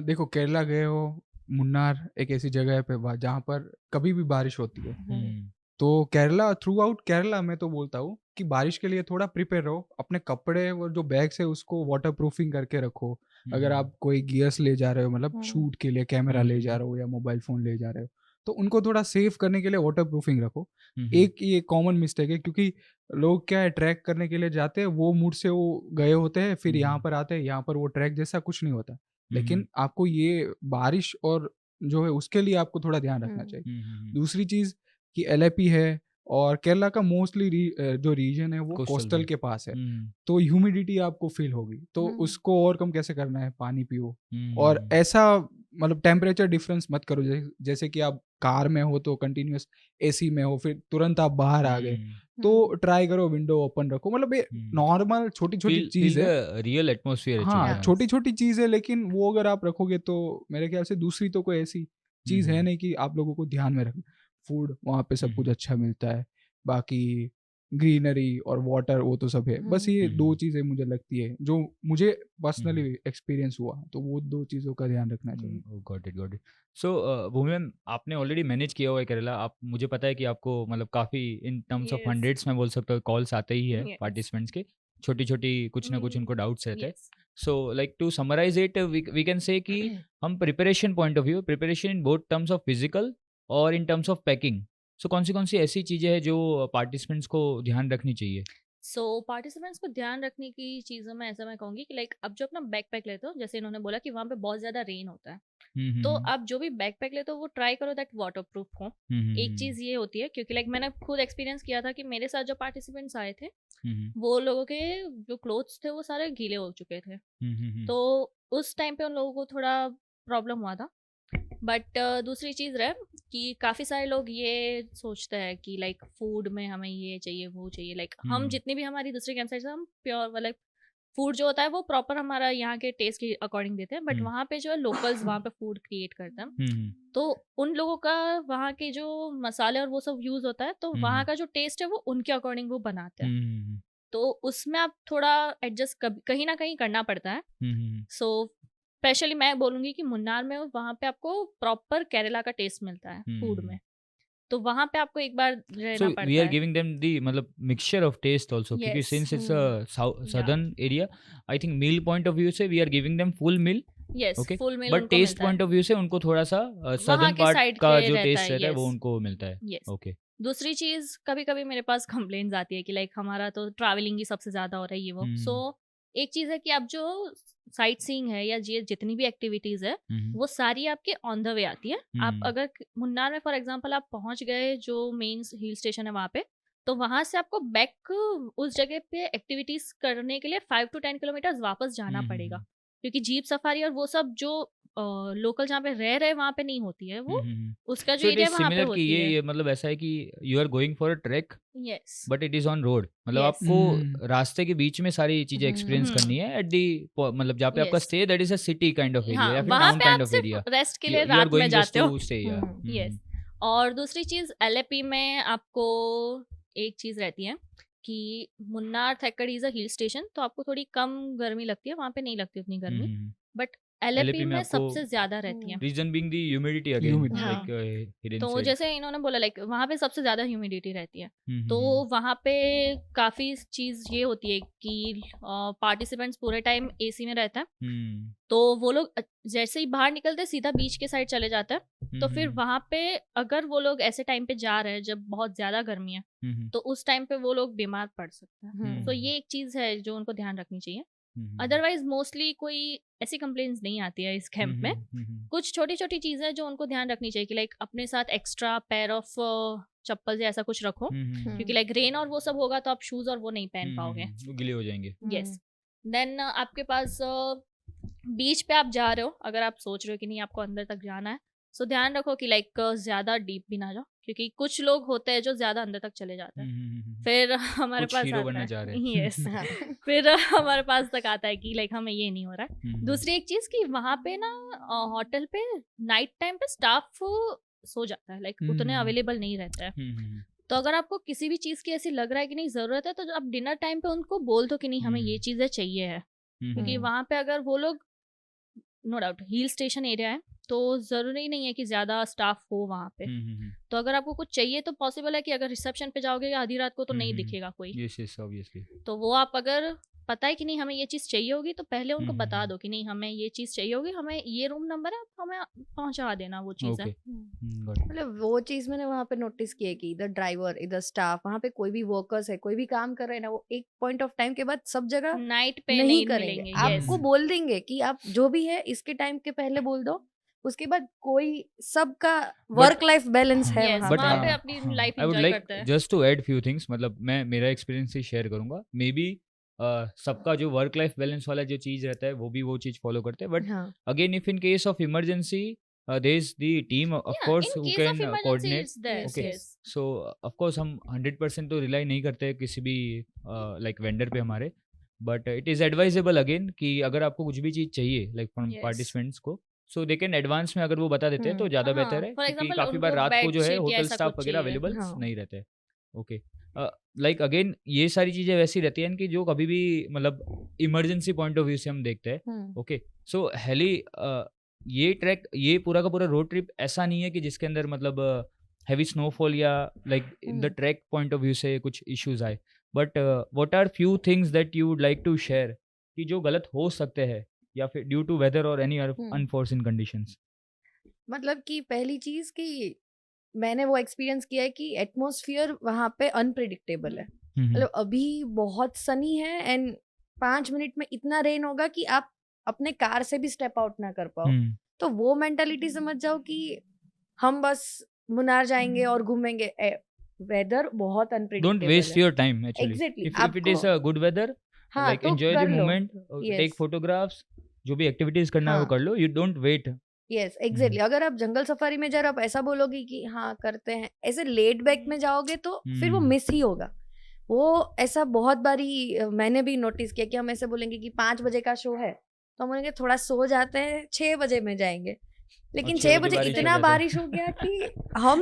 देखो, केरला गए हो, मुन्नार एक ऐसी जगह है पे जहाँ पर कभी भी बारिश होती है, तो केरला, थ्रू आउट केरला मैं तो बोलता हूँ कि बारिश के लिए थोड़ा प्रिपेयर रहो, अपने कपड़े और जो बैग्स है उसको वाटर प्रूफिंग करके रखो। अगर आप कोई गियर्स ले जा रहे हो, मतलब शूट के लिए कैमरा ले जा रहे हो या मोबाइल फ़ोन ले जा रहे हो, तो उनको थोड़ा सेव करने के लिए वाटर प्रूफिंग रखो। एक ये कॉमन मिस्टेक है, क्योंकि लोग क्या है, ट्रैक करने के लिए जाते हैं, वो मूड से वो गए होते हैं, फिर यहाँ पर आते हैं, यहाँ पर वो ट्रैक जैसा कुछ नहीं होता। लेकिन आपको ये बारिश और जो है उसके लिए आपको थोड़ा ध्यान रखना चाहिए। दूसरी चीज़ कि LAP है, और केरला का मोस्टली जो रीजन है वो कोस्टल के पास है, तो ह्यूमिडिटी आपको फील होगी, तो उसको ओवरकम कैसे करना है, पानी पियो। और ऐसा मतलब टेम्परेचर डिफरेंस मत करो, जैसे कि आप कार में हो तो कंटिन्यूस AC में हो, फिर तुरंत आप बाहर आ गए, तो ट्राई करो विंडो ओपन रखो। मतलब ये नॉर्मल छोटी छोटी चीज है, रियल एटमॉस्फेयर। हाँ, छोटी छोटी चीज है, लेकिन वो अगर आप रखोगे तो मेरे ख्याल से दूसरी तो कोई ऐसी चीज है नहीं कि आप लोगों को ध्यान में रखना। फूड वहाँ पे सब कुछ अच्छा मिलता है, बाकी ग्रीनरी और वाटर वो तो सब है। बस ये दो चीज़ें मुझे लगती है जो मुझे पर्सनली एक्सपीरियंस हुआ, तो वो दो चीज़ों का ध्यान रखना चाहिए। Got it. So Bhumi ma'am, आपने ऑलरेडी मैनेज किया हुआ है केरला, आप, मुझे पता है कि आपको मतलब काफ़ी इन टर्म्स ऑफ हंड्रेड्स में बोल सकते हो कॉल्स आते ही है पार्टिसिपेंट्स के, छोटी छोटी कुछ ना कुछ उनको डाउट्स रहते हैं। So like to summarise it, we can say कि हम preparation point of view, preparation in both terms of physical और in terms of packing, so कौन सी ऐसी चीज़ें हैं जो पार्टिसिपेंट्स को ध्यान रखनी चाहिए? सो पार्टिसिपेंट्स को ध्यान रखने की चीज़ों में ऐसा मैं कहूँगी कि लाइक अब जो अपना बैकपैक लेते हो, जैसे इन्होंने बोला कि वहाँ पे बहुत ज़्यादा रेन होता है, तो आप जो भी बैकपैक लेते हो वो ट्राई करो दैट वाटर प्रूफ हो। एक चीज़ ये होती है, क्योंकि लाइक मैंने खुद एक्सपीरियंस किया था कि मेरे साथ जो पार्टिसिपेंट्स आए थे वो लोगों के जो क्लोथ्स थे वो सारे गीले हो चुके थे, तो उस टाइम पे उन लोगों को थोड़ा प्रॉब्लम हुआ था। बट दूसरी चीज़ रहे कि काफ़ी सारे लोग ये सोचते हैं कि लाइक फूड में हमें ये चाहिए वो चाहिए, लाइक हम जितनी भी हमारी दूसरी कैंपसाइट से हम प्योर लाइक फूड जो होता है वो प्रॉपर हमारा यहाँ के टेस्ट के अकॉर्डिंग देते हैं, बट वहाँ पे जो है लोकल्स वहाँ पे फूड क्रिएट करते हैं, तो उन लोगों का वहाँ के जो मसाले और वो सब यूज़ होता है, तो वहाँ का जो टेस्ट है वो उनके अकॉर्डिंग वो बनाते हैं, तो उसमें आप थोड़ा एडजस्ट कहीं ना कहीं करना पड़ता है। सो स्पेशली मैं बोलूँगी कि मुन्नार में वहाँ पे आपको प्रॉपर केरला का टेस्ट मिलता है फूड में, तो वहाँ पे आपको एक बार रहना पड़ता है। We are giving them the मतलब मिक्सचर ऑफ टेस्ट आल्सो, क्योंकि since it's a southern area, I think meal point of view से we are giving them full meal yes okay, full meal but उनको taste मिलता point है of view से उनको थोड़ा सा सदर्न के पार्ट side का पे जो रहता टेस्ट है, रहता है वो yes. उनको मिलता है। यस ओके, दूसरी चीज कभी कभी मेरे पास कंप्लेंट्स आती है कि लाइक हमारा तो ट्रैवलिंग ही सबसे ज्यादा हो रहा है ये वो सो एक चीज है कि आप जो साइट सीइंग है या जितनी भी एक्टिविटीज है वो सारी आपके ऑन द वे आती है। आप अगर मुन्नार में फॉर एग्जांपल आप पहुंच गए जो मेन हिल स्टेशन है वहां पे, तो वहां से आपको बैक उस जगह पे एक्टिविटीज करने के लिए 5 to 10 किलोमीटर वापस जाना पड़ेगा, क्योंकि जीप सफारी और वो सब जो लोकल जहाँ पे रह रहे वहां पे नहीं होती है वो, उसका जो सो इट एरिया इज वहां पे सिमिलर कि होती है। ये मतलब ऐसा है कि you are going for a trek yes but it is on road, मतलब Yes. आपको रास्ते के बीच में सारी चीजें एक्सपीरियंस हम्म। करनी है एट दी, मतलब जहाँ पे आपका Yes. Stay that is a city kind of area हाँ या फिर वहां टाउन पे काइंड आप ऑफ सिर्फ एरिया, रेस्ट के लिए यू आर रात में गोइंग जस्ट जाते हो। To stay. यस और दूसरी चीज एलएपी में आपको एक चीज रहती है कि Munnar Thekkady is a hill station, तो आपको थोड़ी कम गर्मी लगती है, वहां पे नहीं लगती उतनी गर्मी, बट एलएपी में आपको सबसे ज्यादा रहती है। Reason being the humidity again, Humidity. Like Hiren तो सेड। जैसे इन्होंने बोला लाइक वहां पे सबसे ज्यादा ह्यूमिडिटी रहती है, तो वहां पे काफी चीज ये होती है कि पार्टिसिपेंट्स पूरे टाइम एसी में रहता है, तो वो लोग जैसे ही बाहर निकलते सीधा बीच के साइड चले जाते हैं, तो फिर वहां पे अगर वो लोग ऐसे टाइम पे जा रहे हैं जब बहुत ज्यादा गर्मी है तो उस टाइम पे वो लोग बीमार पड़ सकते हैं। तो ये एक चीज है जो उनको ध्यान रखनी चाहिए। अदरवाइज मोस्टली कोई ऐसी कंप्लेंट्स नहीं आती है इस कैंप में। कुछ छोटी छोटी चीजें जो उनको ध्यान रखनी चाहिए कि लाइक अपने साथ एक्स्ट्रा पेयर ऑफ चप्पल या ऐसा कुछ रखो, क्योंकि लाइक रेन और वो सब होगा तो आप शूज और वो नहीं पहन पाओगे, वो गिले हो जाएंगे। यस। देन आपके पास बीच पे आप जा रहे हो, अगर आप सोच रहे हो कि नहीं आपको अंदर तक जाना है, सो ध्यान रखो कि लाइक ज्यादा डीप भी ना जाओ, क्योंकि कुछ लोग होते हैं जो ज्यादा अंदर तक चले जाते हैं। फिर हमारे कुछ पास हीरो बनना आता चाह रहे है हैं। यस फिर हमारे पास तक आता है कि लाइक हमें ये नहीं हो रहा है। दूसरी एक चीज कि वहां पे ना होटल पे नाइट टाइम पे स्टाफ सो जाता है, लाइक उतने अवेलेबल नहीं रहता है। तो अगर आपको किसी भी चीज की ऐसी लग रहा है कि नहीं जरूरत है, तो आप डिनर टाइम पे उनको बोल दो कि नहीं हमें ये चीजें चाहिए है, क्योंकि वहां पे अगर वो लोग no doubt hill station area है तो जरूरी नहीं है कि ज्यादा स्टाफ हो वहां पे। तो अगर आपको कुछ चाहिए तो पॉसिबल है कि अगर रिसेप्शन पे जाओगे आधी रात को तो नहीं दिखेगा कोई। Yes yes obviously. तो वो आप अगर पता है कि नहीं हमें ये चीज चाहिए होगी तो पहले उनको बता दो कि नहीं हमें ये चीज चाहिए होगी, हमें ये रूम नंबर है, आप हमें पहुंचा देना वो चीज है। मतलब वो चीज मैंने वहां पे नोटिस की है कि इधर ड्राइवर इधर स्टाफ वहां पे कोई भी वर्कर्स है कोई भी काम कर रहे हैं ना, वो एक पॉइंट ऑफ टाइम के बाद सब जगह नाइट पे नहीं मिलेंगे। करेंगे। आपको बोल देंगे कि आप जो भी है इसके टाइम के पहले बोल दो, उसके बाद कोई सबका वर्क लाइफ बैलेंस है Yes, वहां वहाँ पे पे अपनी life I would enjoy like करते हैं। Just to add few things, मतलब मैं मेरा एक्सपीरियंस ही शेयर करूंगा। मे बी सबका जो वर्क लाइफ बैलेंस वाला जो चीज रहता है वो भी वो चीज फॉलो करते हैं, but again if in case of emergency there is the team of Yeah, course in who case can of emergency coordinate. it's there. Okay. Yes. So of course हम 100% तो रिलाई नहीं करते किसी भी लाइक वेंडर पे हमारे, but it is advisable again कि अगर आपको कुछ भी चीज़ चाहिए लाइक फ्रॉम Yes. पार्टिसिपेंट्स को, सो दे कैन एडवांस में अगर वो बता देते हैं तो ज़्यादा बेहतर है, For क्योंकि example, काफ़ी बार उनको रात को जो है bedsheet या होटल ऐसा स्टाफ कुछ वगैरह चाहिए। अवेलेबल हाँ। नहीं रहते। ओके, लाइक अगेन ये सारी चीज़ें वैसी रहती हैं कि जो कभी भी मतलब इमरजेंसी पॉइंट ऑफ व्यू से हम देखते हैं। ओके, सो हेली ये ट्रैक ये पूरा का पूरा रोड ट्रिप ऐसा नहीं है कि जिसके अंदर मतलब हैवी स्नोफॉल या like in the trek point of view से कुछ इश्यूज आए, but what are few things that you would like to share कि जो गलत हो सकते हैं या फिर ड्यू टू वेदर और एनी अनफोर्सिन कंडीशंस। मतलब कि पहली चीज कि मैंने वो एक्सपीरियंस किया है कि एटमॉस्फेयर वहां पे अनप्रिडिक्टेबल है। मतलब अभी बहुत सनी है एंड 5 मिनट में इतना रेन होगा कि आप अपने कार से भी स्टेप आउट ना कर पाओ। तो वो मेंटालिटी समझ जाओ कि हम बस मुन्नार जाएंगे और घूमेंगे। वेदर बहुत unpredictable don't waste your time actually. Exactly if it is a good weather, like enjoy the moment, take photographs, जो भी एक्टिविटीज करना है वो कर लो, you don't wait. Yes exactly. अगर आप जंगल सफारी में जा रहे हो आप ऐसा बोलोगे कि हाँ करते हैं, ऐसे लेट बैक में जाओगे तो फिर वो मिस ही होगा। वो ऐसा बहुत बारी मैंने भी नोटिस किया कि हम ऐसे बोलेंगे कि 5 बजे का शो है तो हम बोलेंगे थोड़ा सो जाते हैं 6 बजे में जाएंगे, लेकिन 6 बजे इतना बारिश हो गया कि हम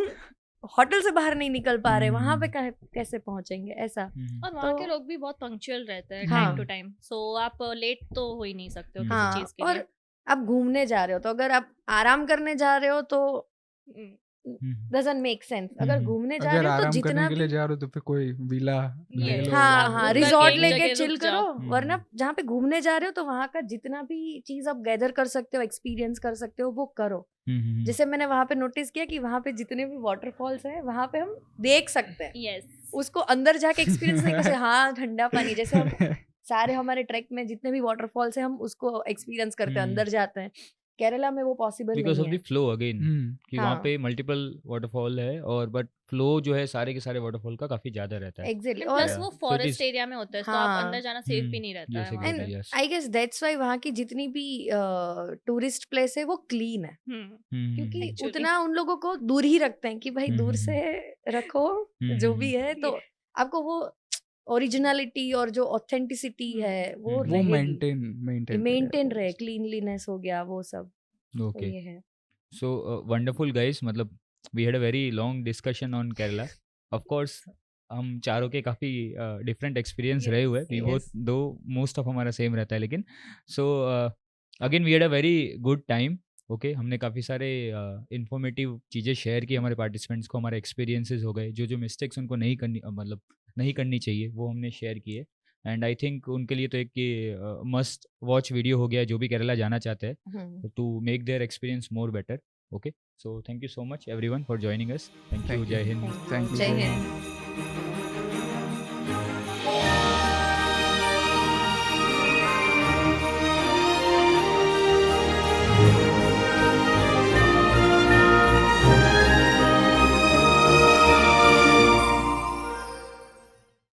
होटल से बाहर नहीं निकल पा रहे, वहां पे कैसे पहुंचेंगे ऐसा। और वहाँ के लोग भी बहुत पंक्चुअल रहते हैं हाँ। टाइम टू टाइम, सो आप लेट तो हो ही नहीं सकते हो हाँ, किसी चीज के और लिए। आप घूमने जा रहे हो तो अगर आप आराम करने जा रहे हो तो डजंट मेक सेंस। अगर घूमने जा अगर रहे हो तो आराम जितना करने के लिए भी, जा रहे हो तो फिर कोई विला ले Yes. लो। हाँ आप हाँ, बुक रिजॉर्ट करके एक लेके जगह चिल रुक करो, जाओ। वरना जहाँ पे घूमने जा रहे हो तो वहाँ का जितना भी चीज आप गैदर कर सकते हो, एक्सपीरियंस कर सकते हो, वो करो। जैसे मैंने वहाँ पे नोटिस किया कि वहाँ पे जितने भी वाटरफॉल्स हैं वहाँ पे हम देख सकते हैं, यस उसको अंदर जाके एक्सपीरियंस नहीं कर सकते। हाँ, ठंडा पानी, जैसे हम सारे हमारे ट्रैक में जितने भी वाटरफॉल्स हैं हम उसको एक्सपीरियंस करते हैं, अंदर जाते हैं। केरला में वो पॉसिबल बिकॉज ऑफ नहीं द है। फ्लो अगेन, कि वहाँ हाँ पे मल्टीपल वाटरफॉल है, और बट फ्लो जो है सारे के सारे वाटरफॉल का काफी ज्यादा रहता है। एग्जैक्टली। प्लस और वो So it forest is- area में होता है, तो आप अंदर हाँ, जाना सेफ भी नहीं रहता yes, है वहाँ एंड exactly, पे। yes. I guess that's why वहाँ की जितनी भी टूरिस्ट प्लेस है वो क्लीन है, क्योंकि Actually. उतना उन लोगों को दूर ही रखते हैं कि भाई दूर से रखो जो भी है, तो आपको वो ओरिजिनलिटी और जो ऑथेंटिसिटी है वो वो रहेगी, मेंटेन रहे, क्लीनलीनेस हो गया वो सब। तो Okay. ये है। So wonderful guys, मतलब we had a very long discussion on Kerala. Of course हम चारों के काफ़ी डिफरेंट एक्सपीरियंस रहे हुए, we both, though most of हमारा सेम रहता है, लेकिन so again we had a very good time. Okay, हमने काफ़ी सारे इंफॉर्मेटिव चीज़ें शेयर की हमारे पार्टिसिपेंट्स को, हमारे एक्सपीरियंसेस हो गए, जो जो मिस्टेक्स उनको नहीं करनी, मतलब नहीं करनी चाहिए, वो हमने शेयर किए। एंड आई थिंक उनके लिए तो एक मस्ट वॉच वीडियो हो गया, जो भी केरला जाना चाहते हैं, to make their experience more better. Okay, so thank you so much everyone for joining us. Thank you, जय हिंद। थैंक यू, जय हिंद।